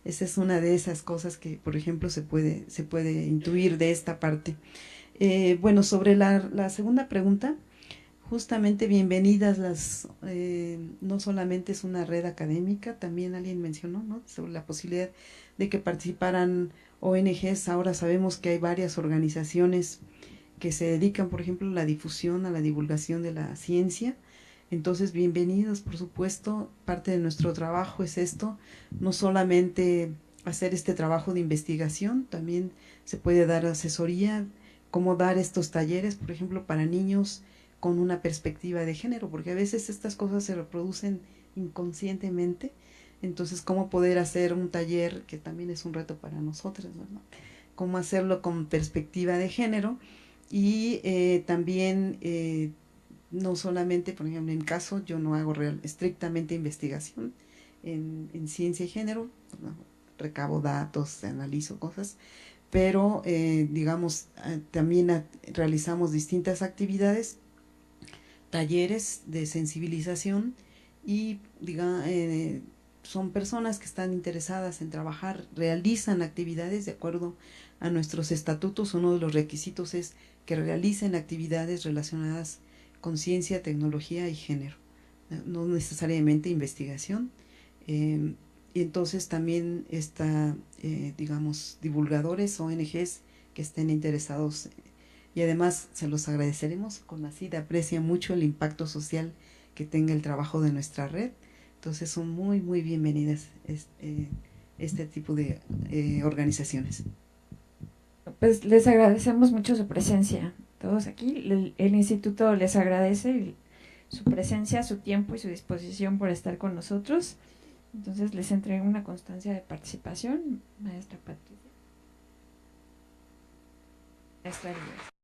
Esa es una de esas cosas que, por ejemplo, se puede intuir de esta parte. Bueno, sobre la segunda pregunta, justamente bienvenidas no solamente es una red académica, también alguien mencionó, ¿no? Sobre la posibilidad de que participaran ONGs. Ahora sabemos que hay varias organizaciones que se dedican, por ejemplo, a la difusión, a la divulgación de la ciencia. Entonces, bienvenidos, por supuesto. Parte de nuestro trabajo es esto, no solamente hacer este trabajo de investigación, también se puede dar asesoría, cómo dar estos talleres, por ejemplo, para niños con una perspectiva de género, porque a veces estas cosas se reproducen inconscientemente. Entonces, cómo poder hacer un taller, que también es un reto para nosotros, ¿no? Cómo hacerlo con perspectiva de género. Y también no solamente, por ejemplo, en mi caso, yo no hago estrictamente investigación en ciencia y género, ¿no? Recabo datos, analizo cosas, pero digamos, también realizamos distintas actividades, talleres de sensibilización, y son personas que están interesadas en trabajar, realizan actividades de acuerdo a nuestros estatutos. Uno de los requisitos es que realicen actividades relacionadas con ciencia, tecnología y género, no necesariamente investigación. Y entonces también digamos, divulgadores, ONGs que estén interesados, y además se los agradeceremos. CONACYT aprecia mucho el impacto social que tenga el trabajo de nuestra red. Entonces son muy, muy bienvenidas este tipo de organizaciones. Pues les agradecemos mucho su presencia, todos aquí. El instituto les agradece su presencia, su tiempo y su disposición por estar con nosotros. Entonces les entrego una constancia de participación, maestra Patricia. Maestra Elías.